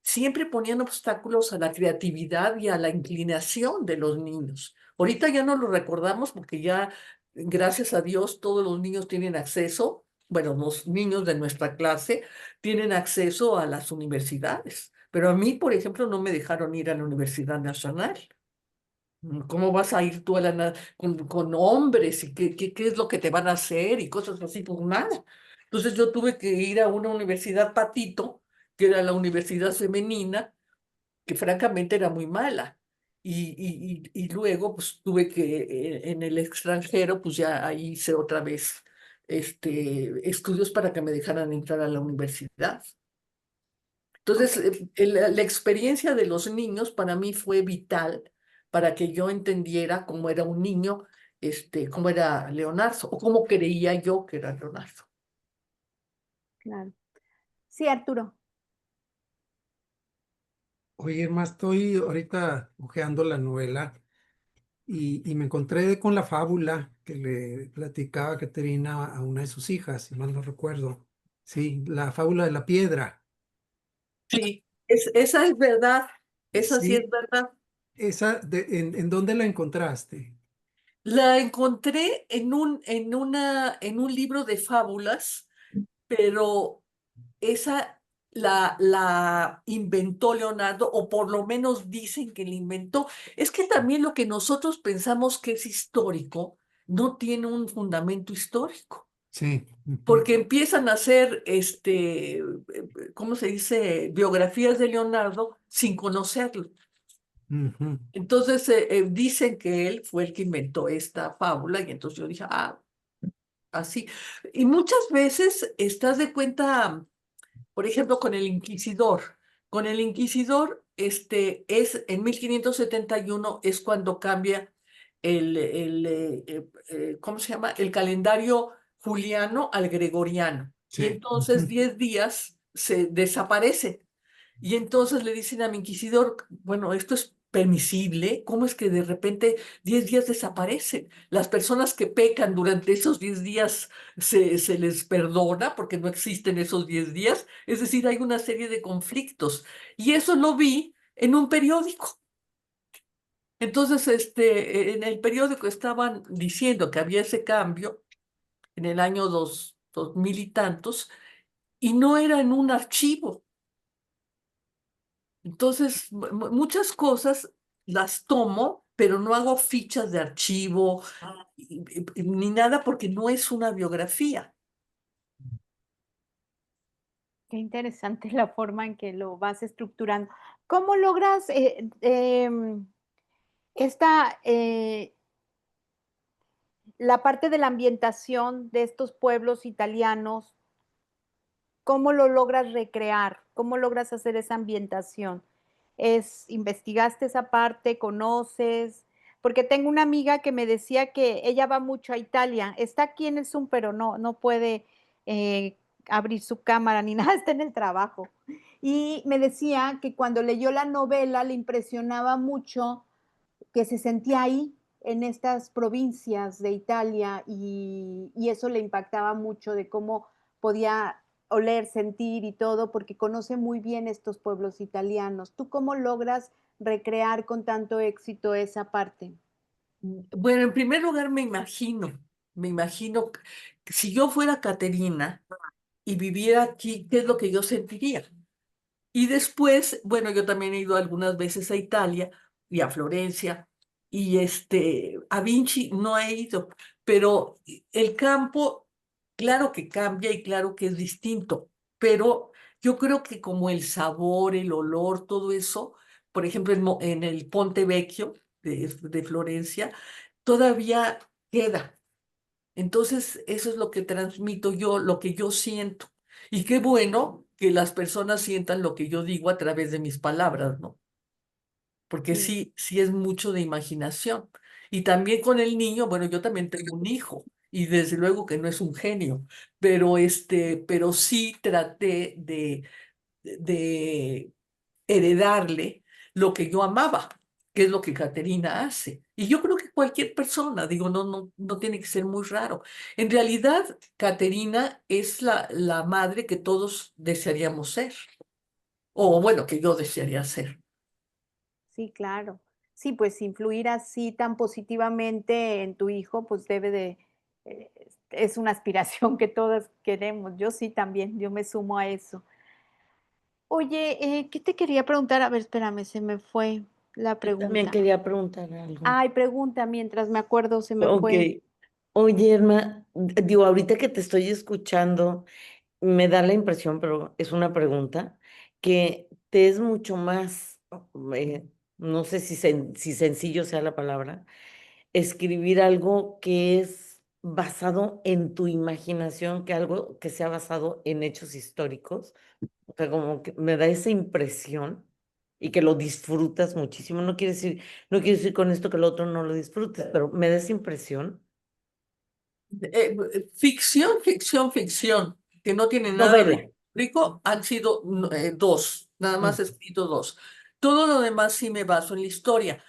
siempre ponían obstáculos a la creatividad y a la inclinación de los niños. Ahorita ya no lo recordamos porque ya, gracias a Dios, todos los niños tienen acceso, bueno, los niños de nuestra clase tienen acceso a las universidades. Pero a mí, por ejemplo, no me dejaron ir a la Universidad Nacional. ¿Cómo vas a ir tú con hombres y qué es lo que te van a hacer y cosas así? Pues nada. Entonces yo tuve que ir a una universidad patito, que era la universidad femenina, que francamente era muy mala. Y luego pues tuve que en el extranjero, pues ya ahí hice otra vez estudios para que me dejaran entrar a la universidad. Entonces, la experiencia de los niños para mí fue vital para que yo entendiera cómo era un niño, cómo era Leonardo, o cómo creía yo que era Leonardo. Claro. Sí, Arturo. Oye, Irma, estoy ahorita hojeando la novela y me encontré con la fábula que le platicaba Caterina a una de sus hijas, si mal no recuerdo. Sí, la fábula de la piedra. Sí, esa es verdad, esa sí es Sí, verdad. ¿en dónde la encontraste? La encontré en un libro de fábulas, pero esa la inventó Leonardo, o por lo menos dicen que la inventó. Es que también lo que nosotros pensamos que es histórico no tiene un fundamento histórico, Sí. porque empiezan a hacer, ¿cómo se dice?, biografías de Leonardo sin conocerlo. Ujú. Entonces dicen que él fue el que inventó esta fábula, y entonces yo dije, así. Y muchas veces estás de cuenta. Por ejemplo, con el inquisidor. Con el inquisidor, es en 1571 es cuando cambia ¿cómo se llama? El calendario juliano al gregoriano. Y Sí. entonces Ujú. 10 días se desaparece. Y entonces le dicen a mi inquisidor, bueno, esto es permisible, ¿cómo es que de repente 10 días desaparecen? Las personas que pecan durante esos 10 días se les perdona porque no existen esos 10 días, es decir, hay una serie de conflictos. Y eso lo vi en un periódico. Entonces, en el periódico estaban diciendo que había ese cambio en el año 2000 y tantos, y no era en un archivo. Entonces, muchas cosas las tomo, pero no hago fichas de archivo ni nada porque no es una biografía. Qué interesante la forma en que lo vas estructurando. ¿Cómo logras esta, la parte de la ambientación de estos pueblos italianos? ¿Cómo lo logras recrear? ¿Cómo logras hacer esa ambientación? ¿Investigaste esa parte? ¿Conoces? Porque tengo una amiga que me decía que ella va mucho a Italia, está aquí en el Zoom, pero no puede abrir su cámara ni nada, está en el trabajo. Y me decía que cuando leyó la novela le impresionaba mucho que se sentía ahí, en estas provincias de Italia, y eso le impactaba mucho de cómo podía oler, sentir y todo, porque conoce muy bien estos pueblos italianos. ¿Tú cómo logras recrear con tanto éxito esa parte? Bueno, en primer lugar me imagino que si yo fuera Caterina y viviera aquí, ¿qué es lo que yo sentiría? Y después, bueno, yo también he ido algunas veces a Italia y a Florencia y a Vinci no he ido, pero el campo, claro que cambia y claro que es distinto, pero yo creo que como el sabor, el olor, todo eso, por ejemplo, en el Ponte Vecchio de Florencia, todavía queda. Entonces, eso es lo que transmito yo, lo que yo siento. Y qué bueno que las personas sientan lo que yo digo a través de mis palabras, ¿no? Porque Sí, sí es mucho de imaginación. Y también con el niño, bueno, yo también tengo un hijo y desde luego que no es un genio, pero sí traté de heredarle lo que yo amaba, que es lo que Caterina hace. Y yo creo que cualquier persona, digo, no tiene que ser muy raro. En realidad, Caterina es la madre que todos desearíamos ser, o bueno, que yo desearía ser. sí, claro. Sí, pues influir así tan positivamente en tu hijo, pues debe de, eh, es una aspiración que todas queremos. Yo sí también, yo me sumo a eso. Oye, ¿qué te quería preguntar? A ver, espérame, se me fue la Yo también pregunta. quería preguntar algo. Ay, pregunta, mientras me acuerdo, se me Ok. fue. Oye, Irma, digo, ahorita que te estoy escuchando, me da la impresión, pero es una pregunta, que te es mucho más, no sé si sencillo sea la palabra, escribir algo que es basado en tu imaginación, que algo que sea basado en hechos históricos. O sea, como que me da esa impresión y que lo disfrutas muchísimo. No quiero decir con esto que el otro no lo disfrutes, pero me da esa impresión. Ficción, que no tiene nada Novela. de rico, han sido dos, nada más Mm. he escrito dos. Todo lo demás sí me baso en la historia.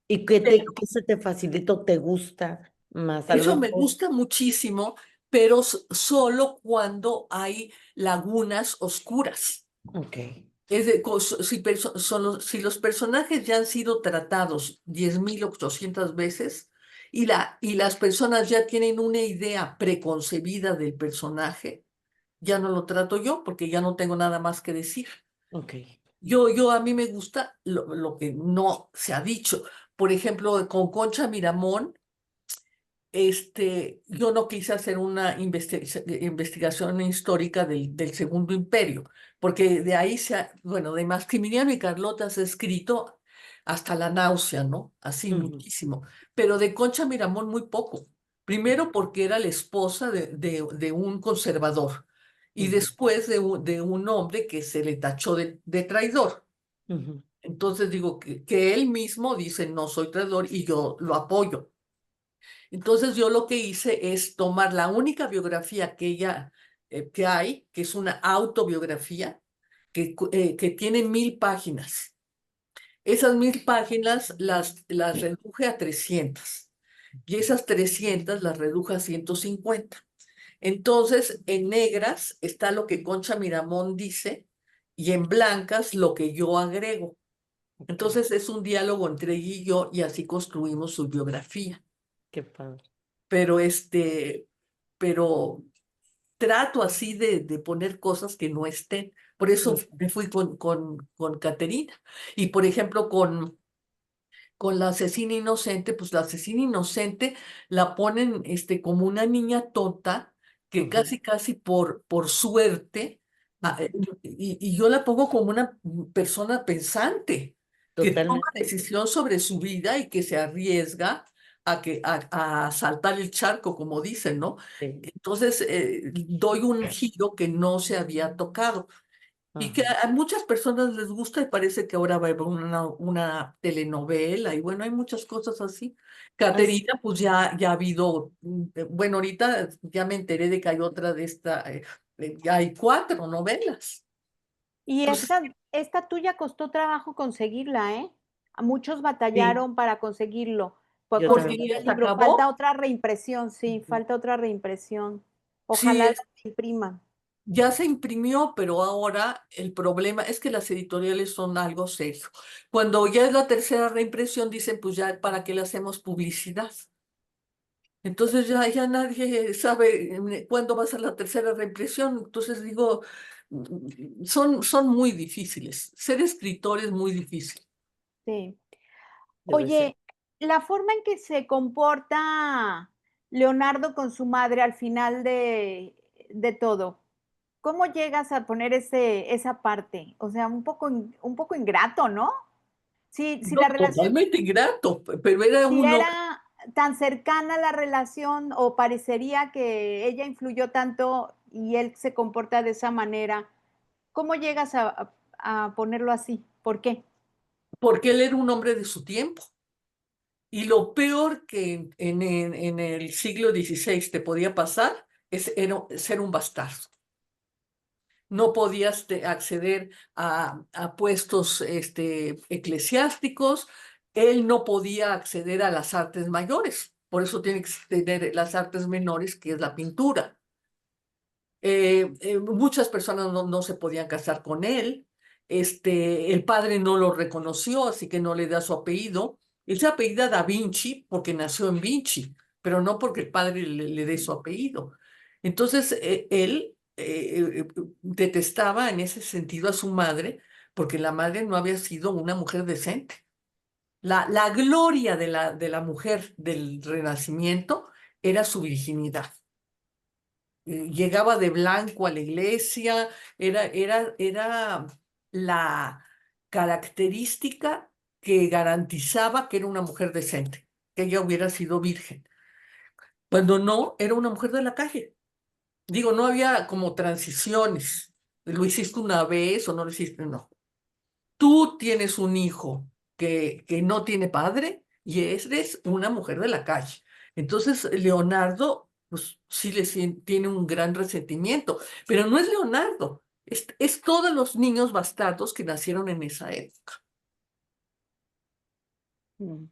¿Y qué se te facilita o te gusta más? A lo Eso me mejor. gusta muchísimo, pero solo cuando hay lagunas oscuras. Ok. Si los personajes ya han sido tratados 10.800 veces y las personas ya tienen una idea preconcebida del personaje, ya no lo trato yo porque ya no tengo nada más que decir. Ok. A mí me gusta lo que no se ha dicho. Por ejemplo, con Concha Miramón, yo no quise hacer una investigación histórica del Segundo Imperio, porque de ahí bueno, de Maximiliano y Carlota se ha escrito hasta la náusea, ¿no? Así Ujú, muchísimo. Pero de Concha Miramón muy poco. Primero porque era la esposa de un conservador y ujú, después de un hombre que se le tachó de traidor. ujú. Entonces digo que él mismo dice no soy traidor y yo lo apoyo. Entonces yo lo que hice es tomar la única biografía que hay, que es una autobiografía, que tiene 1.000 páginas. Esas 1.000 páginas las reduje a 300 y esas 300 las reduje a 150. Entonces, en negras está lo que Concha Miramón dice y en blancas lo que yo agrego. Ok. Entonces es un diálogo entre ella y yo y así construimos su biografía. Qué padre. Pero pero trato así de poner cosas que no estén. Por eso Mm, me fui con Caterina. Y por ejemplo, con la asesina inocente, pues la asesina inocente la ponen como una niña tonta que casi por suerte, y yo la pongo como una persona pensante, que toma Totalmente. decisión sobre su vida y que se arriesga a saltar el charco, como dicen, ¿no? Sí. Entonces, doy un giro que no se había tocado. Y que Ajá. a muchas personas les gusta y parece que ahora va a haber una telenovela y bueno, hay muchas cosas así. Así. Caterina, pues ya ha habido, bueno, ahorita ya me enteré de que hay otra de ya hay 4 novelas. Y Entonces, esta tuya costó trabajo conseguirla, ¿eh? A muchos sí, batallaron para conseguirlo, para Yo porque conseguir también. ya el se libro. Falta acabó. otra reimpresión, sí, Ujú. falta otra reimpresión. Sí, Ojalá la impriman. ya se imprimió, pero ahora el problema es que las editoriales son algo serio. Cuando ya es la tercera reimpresión, dicen, pues ya, ¿para qué le hacemos publicidad? Entonces ya nadie sabe cuándo va a ser la tercera reimpresión. Entonces digo, son muy difíciles. Ser escritor es muy difícil. Sí. Debe ser. Oye, la forma en que se comporta Leonardo con su madre al final de todo, ¿cómo llegas a poner esa parte? O sea, un poco ingrato, ¿no? Si No, la relación, totalmente ingrato, pero era si uno, era tan cercana la relación o parecería que ella influyó tanto y él se comporta de esa manera, ¿cómo llegas a ponerlo así? ¿Por qué? porque él era un hombre de su tiempo. Y lo peor que en el siglo XVI te podía pasar era ser un bastardo. No podías acceder a puestos eclesiásticos, él no podía acceder a las artes mayores, por eso tiene que tener las artes menores, que es la pintura. Muchas personas no se podían casar con él, el padre no lo reconoció, así que no le da su apellido. Él se apellida Da Vinci porque nació en Vinci, pero no porque el padre le dé su apellido. Entonces, él detestaba en ese sentido a su madre porque la madre no había sido una mujer decente. La gloria de la mujer del Renacimiento era su virginidad. Llegaba de blanco a la iglesia, era la característica que garantizaba que era una mujer decente, que ella hubiera sido virgen. Cuando no, era una mujer de la calle. Digo, no había como transiciones. Lo hiciste una vez o no lo hiciste, no. Tú tienes un hijo que no tiene padre y eres una mujer de la calle. Entonces, Leonardo, pues sí tiene un gran resentimiento, pero no es Leonardo, es todos los niños bastardos que nacieron en esa época. Mm,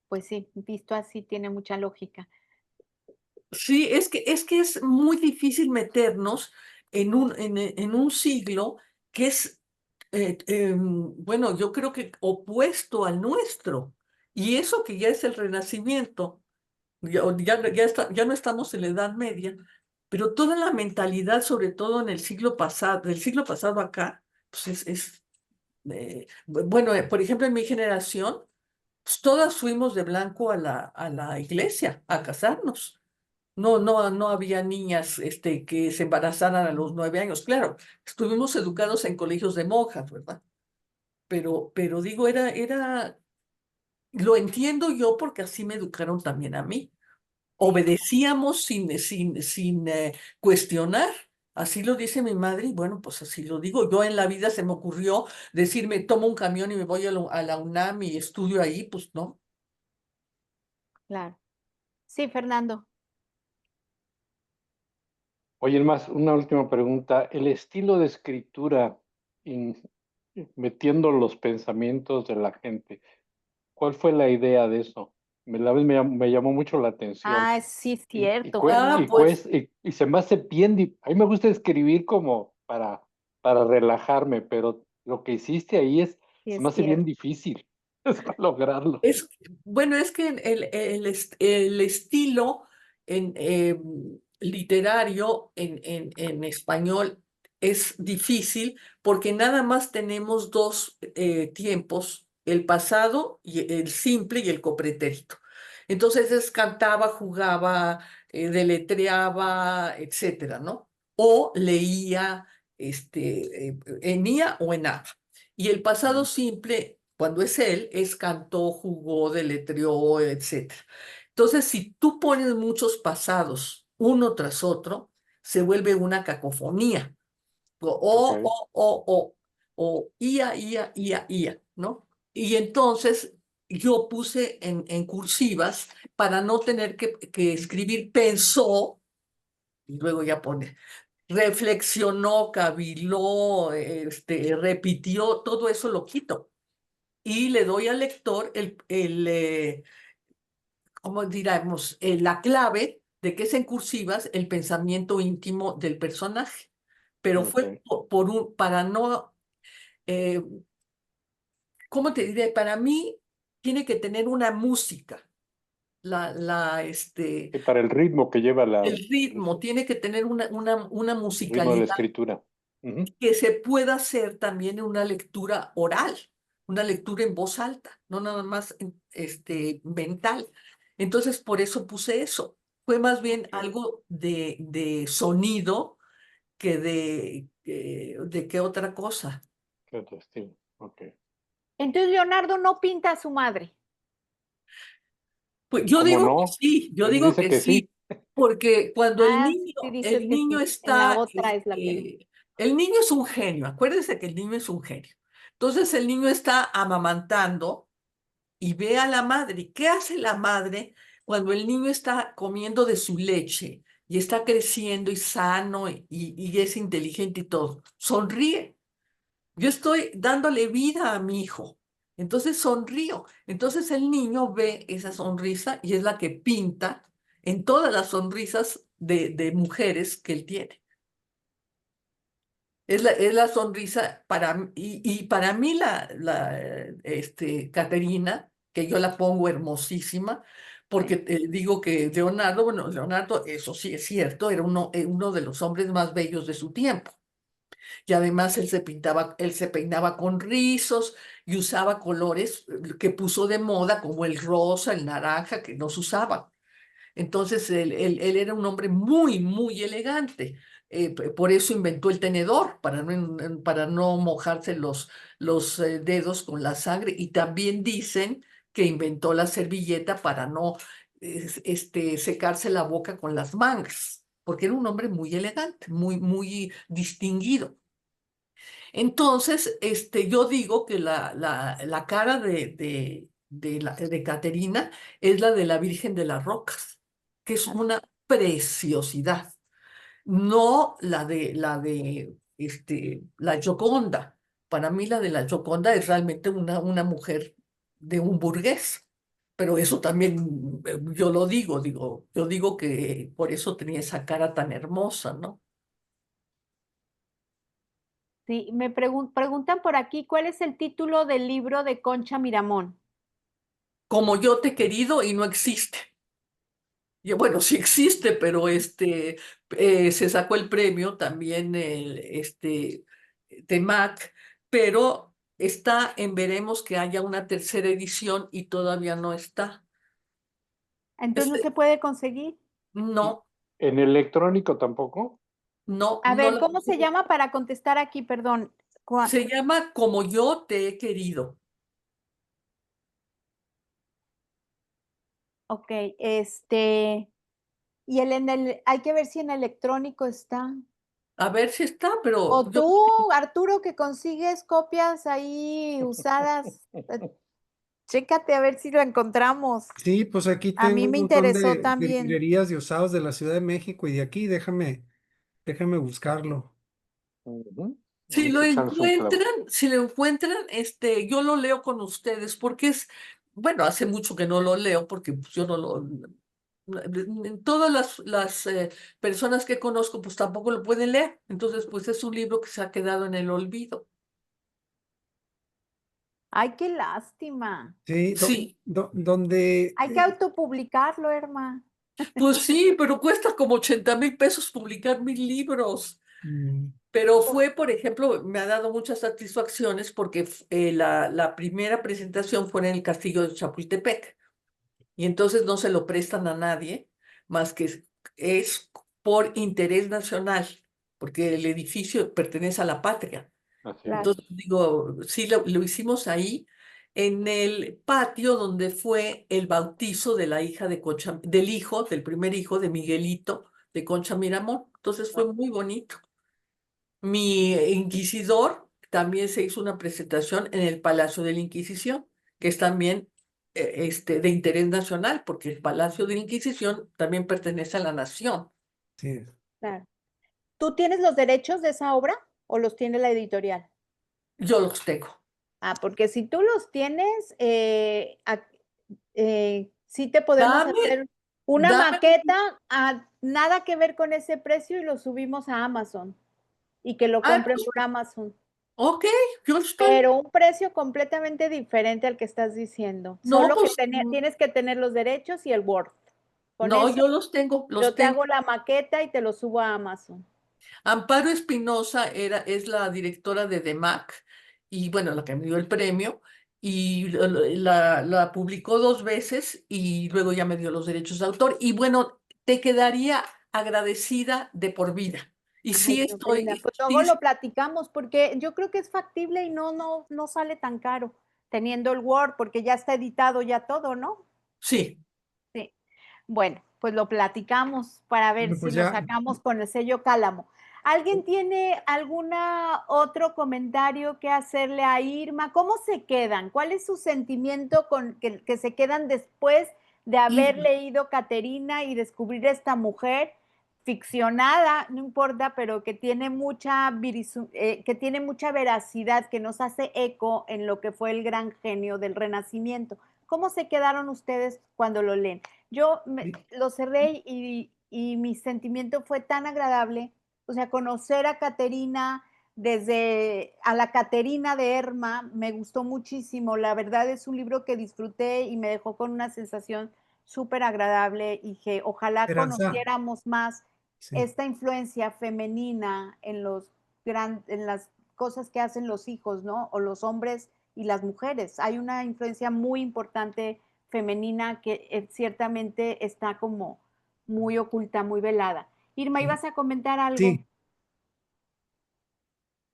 pues sí, visto así tiene mucha lógica. Sí, es que es muy difícil meternos en un siglo que es, bueno, yo creo que opuesto al nuestro. Y eso que ya es el Renacimiento. Ya no estamos en la Edad Media, pero toda la mentalidad, sobre todo en el siglo pasado, del siglo pasado acá, pues bueno, por ejemplo, en mi generación, pues todas fuimos de blanco a la iglesia a casarnos. No había niñas que se embarazaran a los 9 años. Claro, estuvimos educados en colegios de monjas, ¿verdad? Pero digo, lo entiendo yo porque así me educaron también a mí. Sí, Obedecíamos sin cuestionar. Así lo dice mi madre y bueno, pues así lo digo. Yo en la vida se me ocurrió decirme, tomo un camión y me voy a la UNAM y estudio ahí, pues no. claro. Sí, Fernando. Oye, más una última pregunta. El estilo de escritura, in- metiendo los pensamientos de la gente, ¿cuál fue la idea de eso? La vez me llamó mucho la atención. Ah, sí, Y, y, cierto, cue- Ah, y, Fernando. pues cues- y se me hace bien, a mí me gusta escribir como para relajarme, pero lo que hiciste ahí Sí, se es me hace bien cierto. difícil lograrlo. bueno, es que el estilo literario en español es difícil porque nada más tenemos dos tiempos el pasado, y el simple y el copretérito. Entonces cantaba, jugaba, deletreaba, etcétera, ¿no? O leía en IA o en ABA. Y el pasado simple, cuando es él, es cantó, jugó, deletreó, etcétera. Entonces, si tú pones muchos pasados uno tras otro, se vuelve una cacofonía. Ok. O, ia, ¿no? Y entonces yo puse en cursivas para no tener que escribir pensó, y luego ya pone, reflexionó, caviló, repitió, todo eso lo quito. Y le doy al lector ¿cómo diríamos? La clave de que es en cursivas el pensamiento íntimo del personaje. Pero fue Ok. para no, eh, ¿cómo te diré? Para mí tiene que tener una música, Y para el ritmo que lleva el ritmo, el tiene que tener una ritmo de la musicalidad escritura. Ujú. que se pueda hacer también en una lectura oral, una lectura en voz alta, no nada más mental. Entonces, por eso puse eso. Fue más bien Ok. algo de sonido que de qué otra cosa. Qué otro estilo. Ok. Entonces Leonardo no pinta a su madre. Pues yo ¿Cómo digo que no? sí, yo Él digo dice que que sí, sí. porque cuando Ah, sí dices el que niño sí. En la está, otra es la que no. el niño es un genio, acuérdense que el niño es un genio. Entonces el niño está amamantando y ve a la madre. ¿Y qué hace la madre cuando el niño está comiendo de su leche y está creciendo y sano y es inteligente y todo? Sonríe. Yo estoy dándole vida a mi hijo. Entonces sonrío. Entonces el niño ve esa sonrisa y es la que pinta en todas las sonrisas de mujeres que él tiene. Es la sonrisa y para mí Caterina, que yo la pongo hermosísima, porque Sí. te digo que Leonardo, bueno, Leonardo, eso sí es cierto, era uno de los hombres más bellos de su tiempo. Y además él se peinaba con rizos y usaba colores que puso de moda, como el rosa, el naranja, que no se usaban. Entonces, él era un hombre muy, muy elegante. Por eso inventó el tenedor, para no mojarse los dedos con la sangre. Y también dicen que inventó la servilleta para no secarse la boca con las mangas, porque era un hombre muy elegante, muy, muy distinguido. Entonces, yo digo que la cara de Caterina es la de la Virgen de las Rocas, que es una preciosidad, no la Gioconda. Para mí la de la Gioconda es realmente una mujer de un burgués, pero eso también yo lo yo digo que por eso tenía esa cara tan hermosa, ¿no? Sí, me preguntan por aquí, ¿cuál es el título del libro de Concha Miramón? Como yo te he querido y no existe. Y bueno, sí existe, pero se sacó el premio también de Mac, pero está en veremos que haya una tercera edición y todavía no está. Entonces no Este, se puede conseguir. no, ¿En electrónico tampoco? A no ver, la ¿cómo se llama para contestar aquí? Perdón. se llama Como yo te he querido. Ok, y hay que ver si en electrónico está. A ver si está, pero O tú, Arturo, que consigues copias ahí usadas, chécate a ver si lo encontramos. Sí, pues aquí A tengo mí un me montón interesó de también. librerías de usados de la Ciudad de México y de aquí, déjame buscarlo. Ujú. si Hay lo que echarse un clavo. encuentran, si lo encuentran, yo lo leo con ustedes porque bueno, hace mucho que no lo leo porque pues, yo no lo, todas las personas que conozco pues tampoco lo pueden leer. Entonces, pues es un libro que se ha quedado en el olvido. Ay, qué lástima. Sí, Sí, donde, Hay que autopublicarlo, Herma. pues sí, pero cuesta como 80,000 pesos publicar 1,000 libros. Pero fue, por ejemplo, me ha dado muchas satisfacciones porque la primera presentación fue en el Castillo de Chapultepec y entonces no se lo prestan a nadie más que es por interés nacional, porque el edificio pertenece a la patria. Así es. Claro. Entonces, digo, sí, lo hicimos ahí, en el patio donde fue el bautizo de la hija de Concha, del primer hijo de Miguelito de Concha Miramón. Entonces fue muy bonito. Mi inquisidor también se hizo una presentación en el Palacio de la Inquisición, que es también de interés nacional, porque el Palacio de la Inquisición también pertenece a la nación. Sí. Claro. ¿Tú tienes los derechos de esa obra o los tiene la editorial? Yo los tengo. Ah, porque si tú los tienes, sí te podemos Dame, hacer una dame. maqueta a nada que ver con ese precio y lo subimos a Amazon y que lo Ah, compren por Amazon. ok, yo estoy. Pero un precio completamente diferente al que estás diciendo. No, Solo que pues, tienes que tener los derechos y el Word. Con no, eso yo los tengo, yo los te tengo. hago la maqueta y te lo subo a Amazon. Amparo Espinosa es la directora de DEMAC y bueno, la que me dio el premio y la publicó 2 veces y luego ya me dio los derechos de autor y bueno, te quedaría agradecida de por vida. Y Ay, sí qué linda. estoy, Pues luego sí, lo platicamos porque yo creo que es factible y no sale tan caro teniendo el Word porque ya está editado ya todo, ¿no? sí. Sí. Bueno, pues lo platicamos para ver Bueno, si pues lo ya, sacamos con el sello Cálamo. ¿Alguien tiene alguna otro comentario que hacerle a Irma? ¿Cómo se quedan? ¿Cuál es su sentimiento con que se quedan después de haber Irma, leído Caterina y descubrir esta mujer ficcionada, no importa, pero que tiene que tiene mucha veracidad, que nos hace eco en lo que fue el gran genio del Renacimiento? ¿Cómo se quedaron ustedes cuando lo leen? Yo lo cerré y mi sentimiento fue tan agradable, o sea, conocer a Caterina, desde a la Caterina de Erma, me gustó muchísimo, la verdad es un libro que disfruté y me dejó con una sensación súper agradable y que ojalá Esperanza, conociéramos más sí. esta influencia femenina en en las cosas que hacen los hijos, ¿no? O los hombres y las mujeres. Hay una influencia muy importante femenina que ciertamente está como muy oculta, muy velada. Irma, ¿ibas a comentar algo? Sí,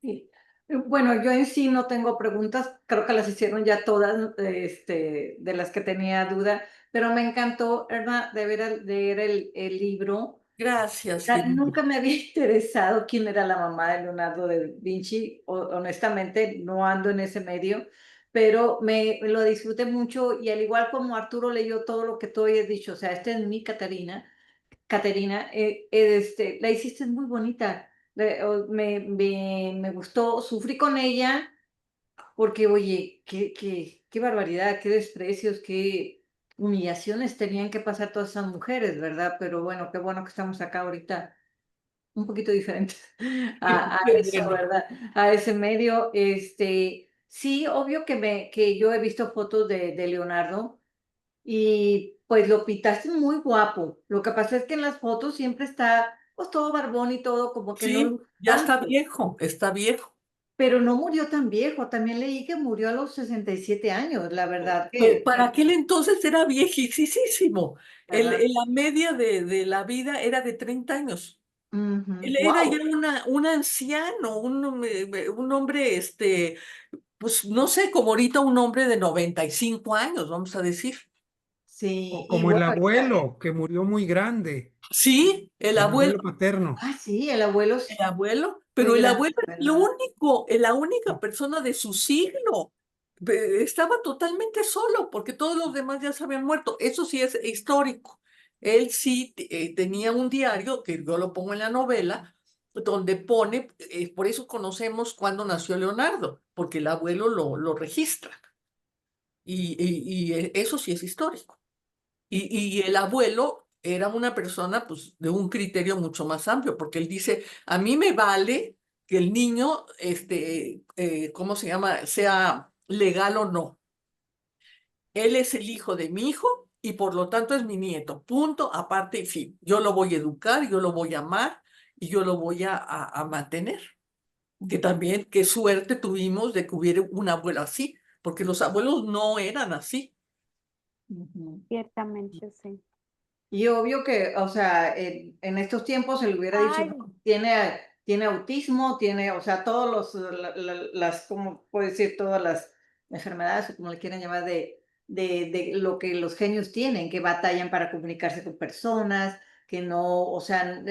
Sí. Bueno, yo en sí no tengo preguntas, creo que las hicieron ya todas, de las que tenía duda, pero me encantó, Erna, de leer el libro. gracias, Nunca divina. me había interesado quién era la mamá de Leonardo da Vinci, honestamente no ando en ese medio, pero me lo disfruté mucho y al igual como Arturo leyó todo lo que tú habías dicho, o sea, esta es mi Caterina, la hiciste muy bonita. Me gustó, sufrí con ella, porque, oye, qué barbaridad, qué desprecios, qué humillaciones tenían que pasar todas esas mujeres, ¿verdad? Pero bueno, qué bueno que estamos acá ahorita, un poquito diferentes a Qué eso, bueno. ¿verdad? A ese medio. Sí, obvio que yo he visto fotos de Leonardo. Y pues lo pintaste muy guapo. Lo que pasa es que en las fotos siempre está pues todo barbón y todo como que no Sí, luce ya está tanto. viejo, está viejo. Pero no murió tan viejo. También leí que murió a los 67 años. La verdad Para aquel entonces era viejísimo. ¿verdad? La media de la vida era de 30 años. Él era ya Wow. un anciano, un hombre, pues no sé, como ahorita un hombre de 95 años, vamos a decir. Sí, o y como el bueno, abuelo, que murió muy grande, Sí, el abuelo paterno. sí, el abuelo el abuelo, muy pero el grande, abuelo era ¿verdad? la única persona de su siglo. Estaba totalmente solo porque todos los demás ya se habían muerto. Eso sí es histórico. Él sí tenía un diario, que yo lo pongo en la novela, donde pone, por eso conocemos cuándo nació Leonardo, porque el abuelo lo registra. Y eso sí es histórico. Y el abuelo era una persona pues, de un criterio mucho más amplio, porque él dice, a mí me vale que el niño, ¿cómo se llama?, sea legal o no. Él es el hijo de mi hijo y por lo tanto es mi nieto. Punto, aparte y fin. Yo lo voy a educar, yo lo voy a amar y yo lo voy a mantener. que también, qué suerte tuvimos de que hubiera un abuelo así, porque los abuelos no eran así. Ujú. Ciertamente, sí. Y obvio que, o sea, en estos tiempos se le hubiera dicho, Ay, "No, tiene autismo, tiene, o sea, todos las, ¿cómo puedo decir? Todas las enfermedades, o como le quieran llamar, de lo que los genios tienen, que batallan para comunicarse con personas, que no, o sea,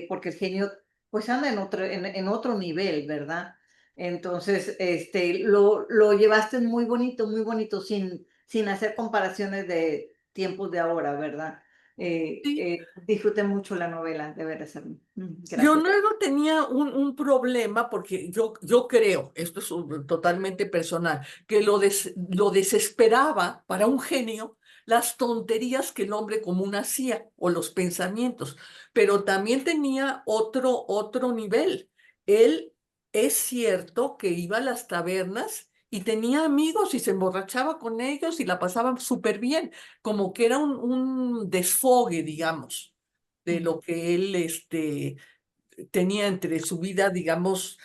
porque el genio, pues anda en otro nivel, ¿verdad? Entonces, lo llevaste muy bonito, sin hacer comparaciones de tiempos de ahora, ¿verdad? Sí. Disfruté mucho la novela, de veras. Yo Gracias. luego tenía un problema porque yo creo, esto es totalmente personal, que lo desesperaba para un genio las tonterías que el hombre común hacía o los pensamientos, pero también tenía otro nivel. Él es cierto que iba a las tabernas y tenía amigos y se emborrachaba con ellos y la pasaba súper bien, como que era un desfogue, digamos, de lo que él tenía entre su vida, digamos,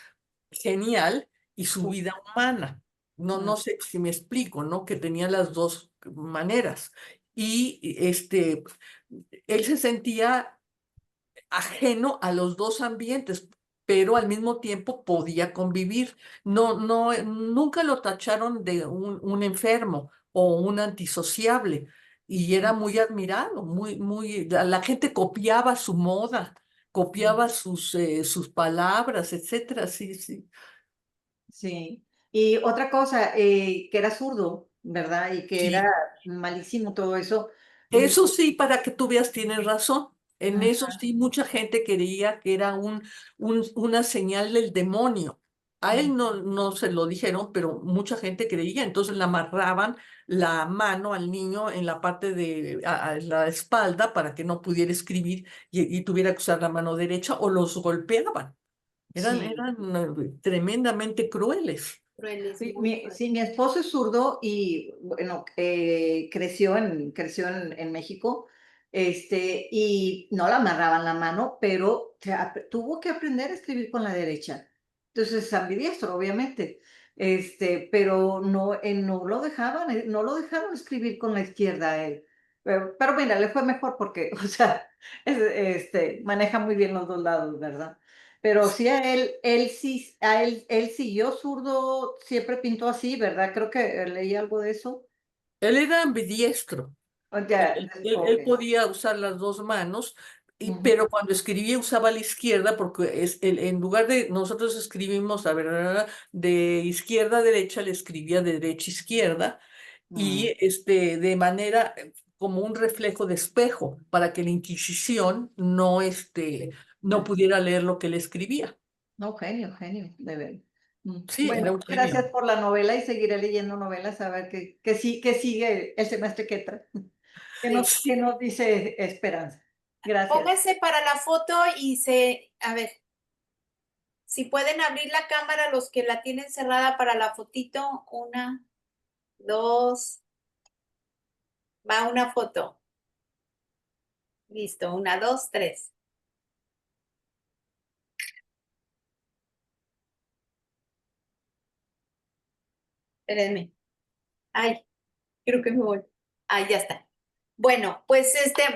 genial y su vida humana. No sé si me explico, ¿no? Que tenía las dos maneras. Y él se sentía ajeno a los dos ambientes, pero al mismo tiempo podía convivir. Nunca lo tacharon de un enfermo o un antisociable. Y era muy admirado, la gente copiaba su moda, copiaba sus palabras, etcétera. Sí, sí. Sí. Y otra cosa, que era zurdo, ¿verdad? Y que era Sí. malísimo todo eso. Mm, Eso sí, para que tú veas, tienes razón. En mm, eso sí, mucha gente creía que era una señal del demonio. A mm. él no se lo dijeron, pero mucha gente creía. Entonces le amarraban la mano al niño en la parte a la espalda para que no pudiera escribir y tuviera que usar la mano derecha o los golpeaban. Eran, Sí. eran tremendamente crueles. crueles, Sí, muy crueles. sí, mi esposo es zurdo y bueno, creció en México, y no le amarraban la mano, pero tuvo que aprender a escribir con la derecha. Entonces es ambidiestro, obviamente, pero no lo dejaron escribir con la izquierda a él. Pero mira, le fue mejor porque, o sea, maneja muy bien los dos lados, ¿verdad? Pero sí él siguió zurdo, siempre pintó así, ¿verdad? Creo que leí algo de eso. Él era ambidiestro. O Él, ya, ok. podía usar las dos manos, Ujú, pero cuando escribía usaba la izquierda porque en lugar de nosotros escribimos, a ver, de izquierda a derecha, le escribía de derecha a izquierda mm, y de manera como un reflejo de espejo para que la Inquisición no pudiera leer lo que él escribía. no, genio, de ver. Sí, Bueno, era un gracias genio. por la novela y seguiré leyendo novelas a ver qué sigue el semestre que entra. ¿Qué Sí, nos dice Esperanza? Gracias. Póngase para la foto a ver, si pueden abrir la cámara los que la tienen cerrada para la fotito, una, dos, va una foto. Listo, una, dos, tres. Espérenme. Ay, creo que me voy. Ay, ya está. Bueno, pues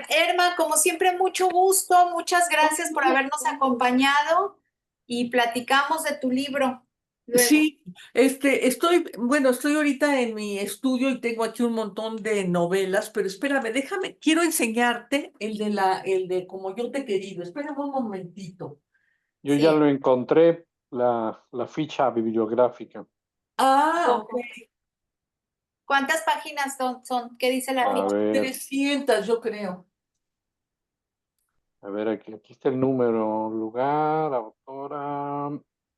Erma, como siempre, mucho gusto, muchas gracias por habernos acompañado y platicamos de tu libro luego. sí, estoy ahorita en mi estudio y tengo aquí un montón de novelas, pero espérame, quiero enseñarte el de Como yo te he querido. Espérame un momentito. Yo ya Sí. lo encontré, la ficha bibliográfica. Ah, Ok. ¿Cuántas páginas son? ¿Qué dice la A ficha? ver, 300 yo creo. a ver, aquí está el número, lugar, autora.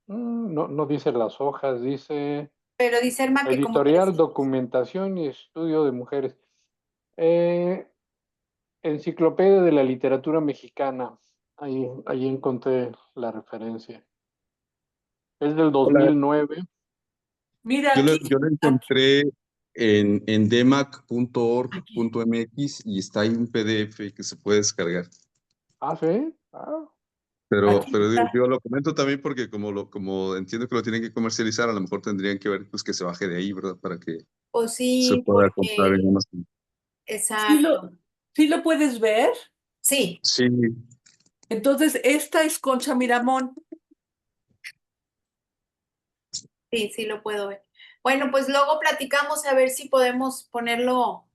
No dice las hojas, dice Pero dice Erma que como editorial, 300. documentación y estudio de mujeres. Eh, Enciclopedia de la literatura mexicana. Ahí encontré la referencia. Es del Hola, 2009. Mira yo lo, aquí, yo lo aquí, encontré en aquí. demac.org.mx y está ahí un PDF que se puede descargar. Ah, sí. Ah. Pero, Aquí pero está. digo, lo comento también porque como entiendo que lo tienen que comercializar, a lo mejor tendrían que ver pues que se baje de ahí, ¿verdad? Para que Pues se sí, pueda comprar en porque, Amazon. ¿Sí exacto. sí lo puedes ver? Sí, Sí, Entonces, esta es Concha Miramón. sí, sí lo puedo ver. Bueno, pues luego platicamos a ver si podemos ponerlo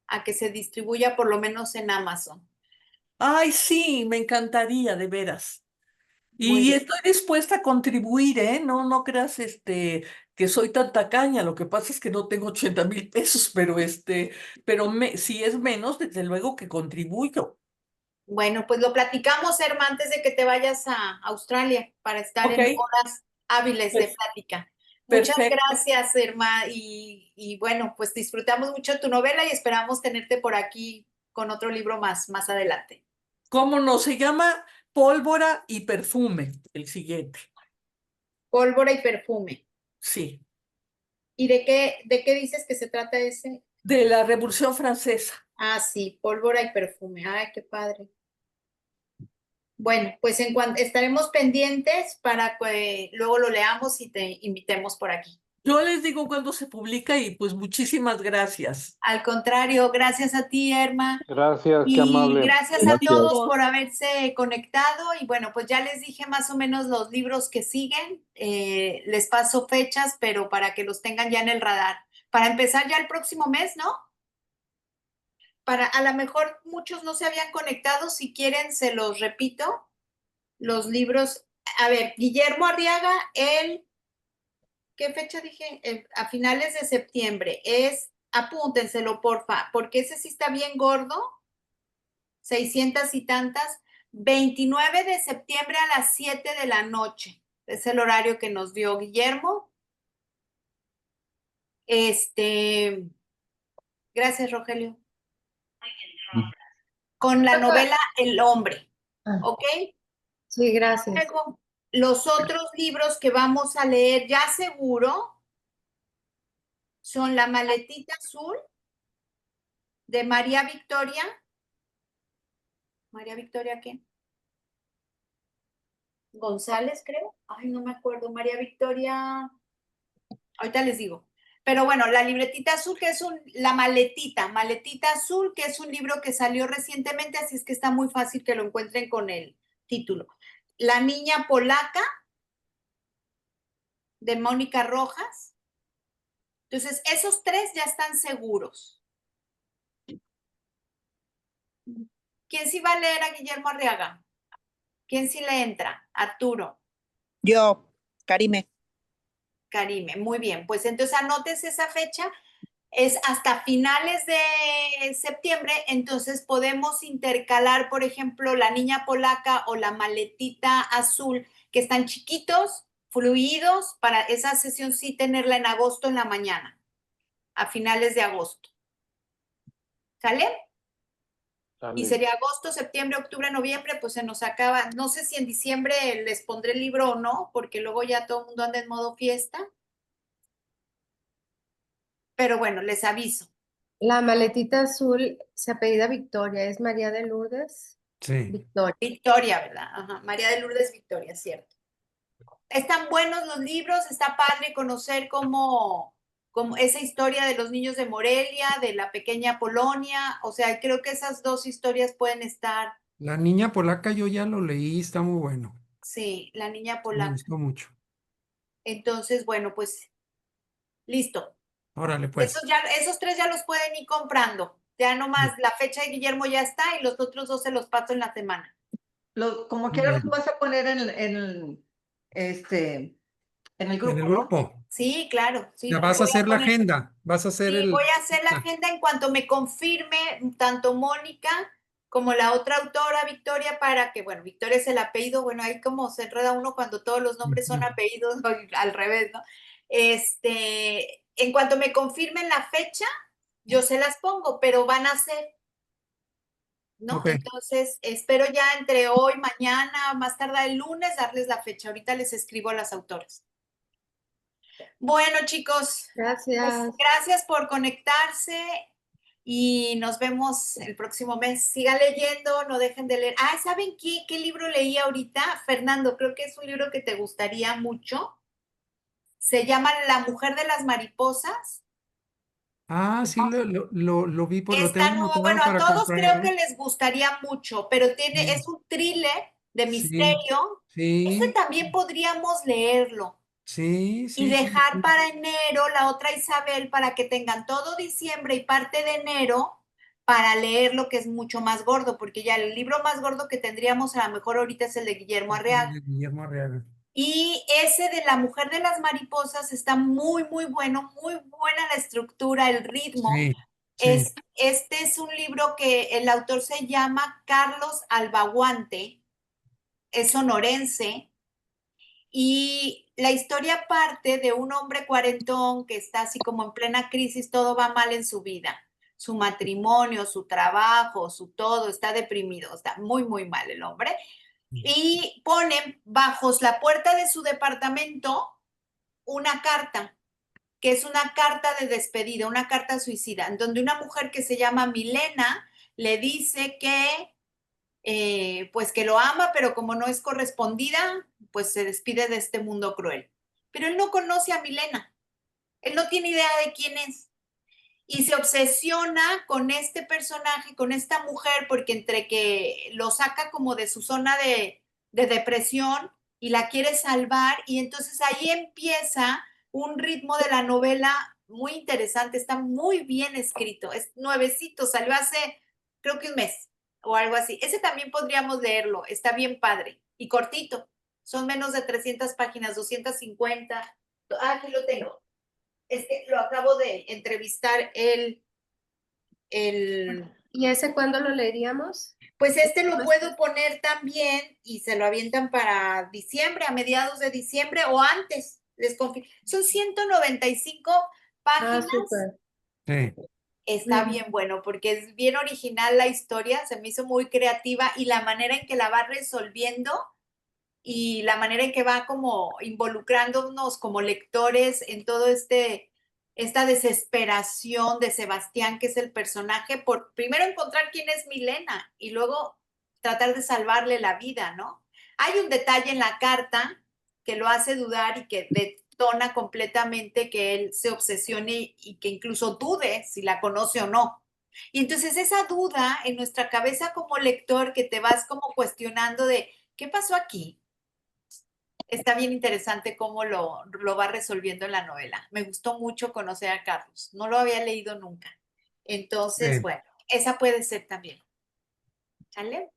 a que se distribuya por lo menos en Amazon. Ay, sí, me encantaría, de veras. Muy Y bien. estoy dispuesta a contribuir, ¿eh? No creas que soy tan tacaña. Lo que pasa es que no tengo 80,000 pesos, pero si es menos, desde luego que contribuyo. Bueno, pues lo platicamos, Herma, antes de que te vayas a Australia para estar Ok, en horas hábiles de per- plática. Muchas perfecto. gracias, Herma, y bueno, pues disfrutamos mucho tu novela y esperamos tenerte por aquí con otro libro más adelante. ¿Cómo no? Se llama Pólvora y Perfume, el siguiente. Pólvora y perfume. Sí, ¿Y de qué dices que se trata ese? de la Revolución Francesa. Ah, sí, pólvora y perfume. Ay, qué padre. Bueno, pues en cuanto estaremos pendientes para que luego lo leamos y te invitemos por aquí. Yo les digo cuándo se publica y pues muchísimas gracias. Al contrario, gracias a ti, Erma, Gracias, qué y amable. gracias a gracias. todos por haberse conectado. Y bueno, pues ya les dije más o menos los libros que siguen. Les paso fechas, pero para que los tengan ya en el radar. Para empezar ya el próximo mes, ¿no? A lo mejor muchos no se habían conectado. Si quieren, se los repito. Los libros. A ver, Guillermo Arriaga, ¿qué fecha dije? A finales de septiembre. Apúntenselo, porfa, porque ese sí está bien gordo, 600 y tantas. 29 de septiembre a las 7 de la noche. Es el horario que nos dio Guillermo. Gracias, Rogelio. Con la novela El hombre. ¿Ok? Sí, gracias. Luego, los otros libros que vamos a leer ya seguro son La maletita azul de María Victoria. ¿María Victoria qué? González, creo. Ay, no me acuerdo. María Victoria. Ahorita les digo. Pero bueno, La libretita azul, que es la maletita azul, que es un libro que salió recientemente, así es que está muy fácil que lo encuentren con el título. La niña polaca, de Mónica Rojas. Entonces, esos tres ya están seguros. ¿Quién sí va a leer a Guillermo Arriaga? ¿Quién sí le entra? Arturo. Yo, Karime. Karime, muy bien. Pues entonces anótese esa fecha. Es hasta finales de septiembre, entonces podemos intercalar, por ejemplo, La niña polaca o La maletita azul, que están chiquitos, fluidos, para esa sesión sí tenerla en agosto en la mañana, a finales de agosto. ¿Sale? Y Sale. sería agosto, septiembre, octubre, noviembre, pues se nos acaba. No sé si en diciembre les pondré el libro o no, porque luego ya todo el mundo anda en modo fiesta. Pero bueno, les aviso. La maletita azul se apellida Victoria, ¿es María de Lourdes? Sí. Victoria. Victoria, ¿verdad? Ajá. María de Lourdes Victoria, cierto. Están buenos los libros, está padre conocer cómo esa historia de los niños de Morelia, de la pequeña Polonia, o sea, creo que esas dos historias pueden estar, La niña polaca yo ya lo leí, está muy bueno. sí, la niña Me polaca. gustó mucho. Entonces, bueno, pues, listo. Órale, pues. Esos tres ya los pueden ir comprando. Ya nomás la fecha de Guillermo ya está y los otros dos se los paso en la semana. Como Muy quiera los bien. vas a poner en el En el grupo, ¿no? grupo. Sí, claro, sí, Ya lo vas a voy a hacer la poner. agenda. Vas a hacer Sí, el. voy a hacer la agenda en cuanto me confirme tanto Mónica como la otra autora, Victoria, para que, bueno, Victoria es el apellido, bueno, ahí como se enreda uno cuando todos los nombres son Ujú. apellidos, o al revés, ¿no? En cuanto me confirmen la fecha, yo se las pongo, pero van a ser, ¿no? Ok. Entonces, espero ya entre hoy, mañana, más tarde el lunes, darles la fecha. Ahorita les escribo a las autoras. Bueno, chicos, pues Gracias. gracias por conectarse. y nos vemos el próximo mes. Sigan leyendo, no dejen de leer. Ah, ¿saben qué libro leí ahorita? Fernando, creo que es un libro que te gustaría mucho. Se llama La mujer de las mariposas. Ah, sí, lo vi, pues lo tengo Esta no, anotado bueno, a para todos creo que comprarlo. les gustaría mucho, pero Sí, es un thriller de sí, misterio. Ese sí, también podríamos leerlo sí, y sí, sí, dejar sí. para enero la otra Isabel para que tengan todo diciembre y parte de enero para leer lo que es mucho más gordo, porque ya el libro más gordo que tendríamos a lo mejor ahorita es el de Guillermo Arriaga. De Guillermo Arriaga. Y ese de La mujer de las mariposas está muy, muy bueno, muy buena la estructura, el ritmo. Sí, sí. Este es un libro que el autor se llama Carlos Albaguante, es sonorense, y la historia parte de un hombre cuarentón que está así como en plena crisis, todo va mal en su vida. Su matrimonio, su trabajo, su todo, está deprimido, está muy, muy mal el hombre. Y ponen bajo la puerta de su departamento una carta, que es una carta de despedida, una carta suicida, en donde una mujer que se llama Milena le dice que pues que lo ama, pero como no es correspondida, pues se despide de este mundo cruel. Pero él no conoce a Milena, él no tiene idea de quién es. Y se obsesiona con este personaje, con esta mujer, porque entre que lo saca como de su zona de depresión y la quiere salvar, y entonces ahí empieza un ritmo de la novela muy interesante, está muy bien escrito, es nuevecito, salió hace creo que un mes o algo así. Ese también podríamos leerlo, está bien padre y cortito, son menos de 300 páginas, 250. Ah, aquí lo tengo. Lo acabo de entrevistar el, ¿Y ese cuándo lo leeríamos? pues lo puedo poner también y se lo avientan para diciembre, a mediados de diciembre o antes. Son 195 Ah, páginas. súper. Sí. Está bien bueno porque es bien original la historia, se me hizo muy creativa y la manera en que la va resolviendo y la manera en que va como involucrándonos como lectores en todo esta desesperación de Sebastián, que es el personaje, por primero encontrar quién es Milena y luego tratar de salvarle la vida, ¿no? Hay un detalle en la carta que lo hace dudar y que detona completamente que él se obsesione y que incluso dude si la conoce o no. Y entonces esa duda en nuestra cabeza como lector que te vas como cuestionando de, ¿qué pasó aquí? Está bien interesante cómo lo va resolviendo en la novela. Me gustó mucho conocer a Carlos. No lo había leído nunca. Entonces, Sí. bueno, esa puede ser también. ¿Sale?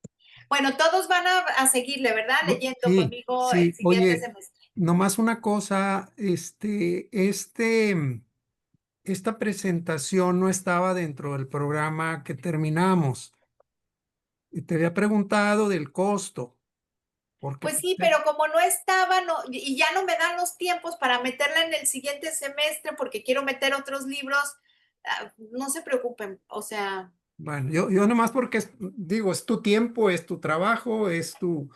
Bueno, todos van a seguirle, ¿verdad? Leyendo Sí, conmigo el sí. siguiente Oye, semestre. nomás una cosa, esta presentación no estaba dentro del programa que terminamos. Y te había preguntado del costo, porque Pues sí, pero como no estaba, no, y ya no me dan los tiempos para meterla en el siguiente semestre porque quiero meter otros libros, no se preocupen, o sea, bueno, yo nomás porque digo, es tu tiempo, es tu trabajo, es tu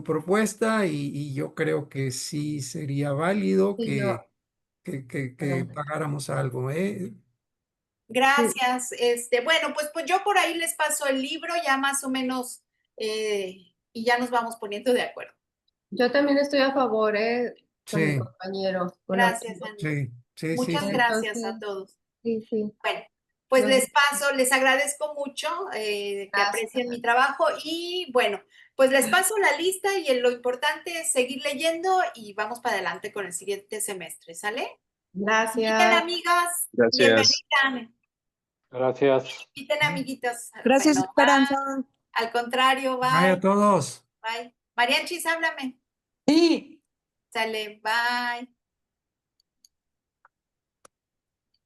propuesta y yo creo que sí sería válido Y yo, que pagáramos algo, ¿eh? sí, gracias. Bueno, pues yo por ahí les paso el libro ya más o menos y ya nos vamos poniendo de acuerdo. yo también estoy a favor, con mi Sí, compañero, con Gracias, Arturo. Ani. sí, sí, sí, Muchas sí. gracias a Entonces, todos. sí, sí. Bueno, pues Nos les agradezco mucho que Gracias. aprecien mi trabajo y bueno, pues les paso la lista y lo importante es seguir leyendo y vamos para adelante con el siguiente semestre, ¿sale? Inviten Gracias. amigas, Gracias. bienvenidas. Gracias. Inviten amiguitos. Gracias, Bueno, bye. Esperanza. Al contrario, Bye a bye. todos. Bye. Mariachis, háblame. Sí. Sale, bye.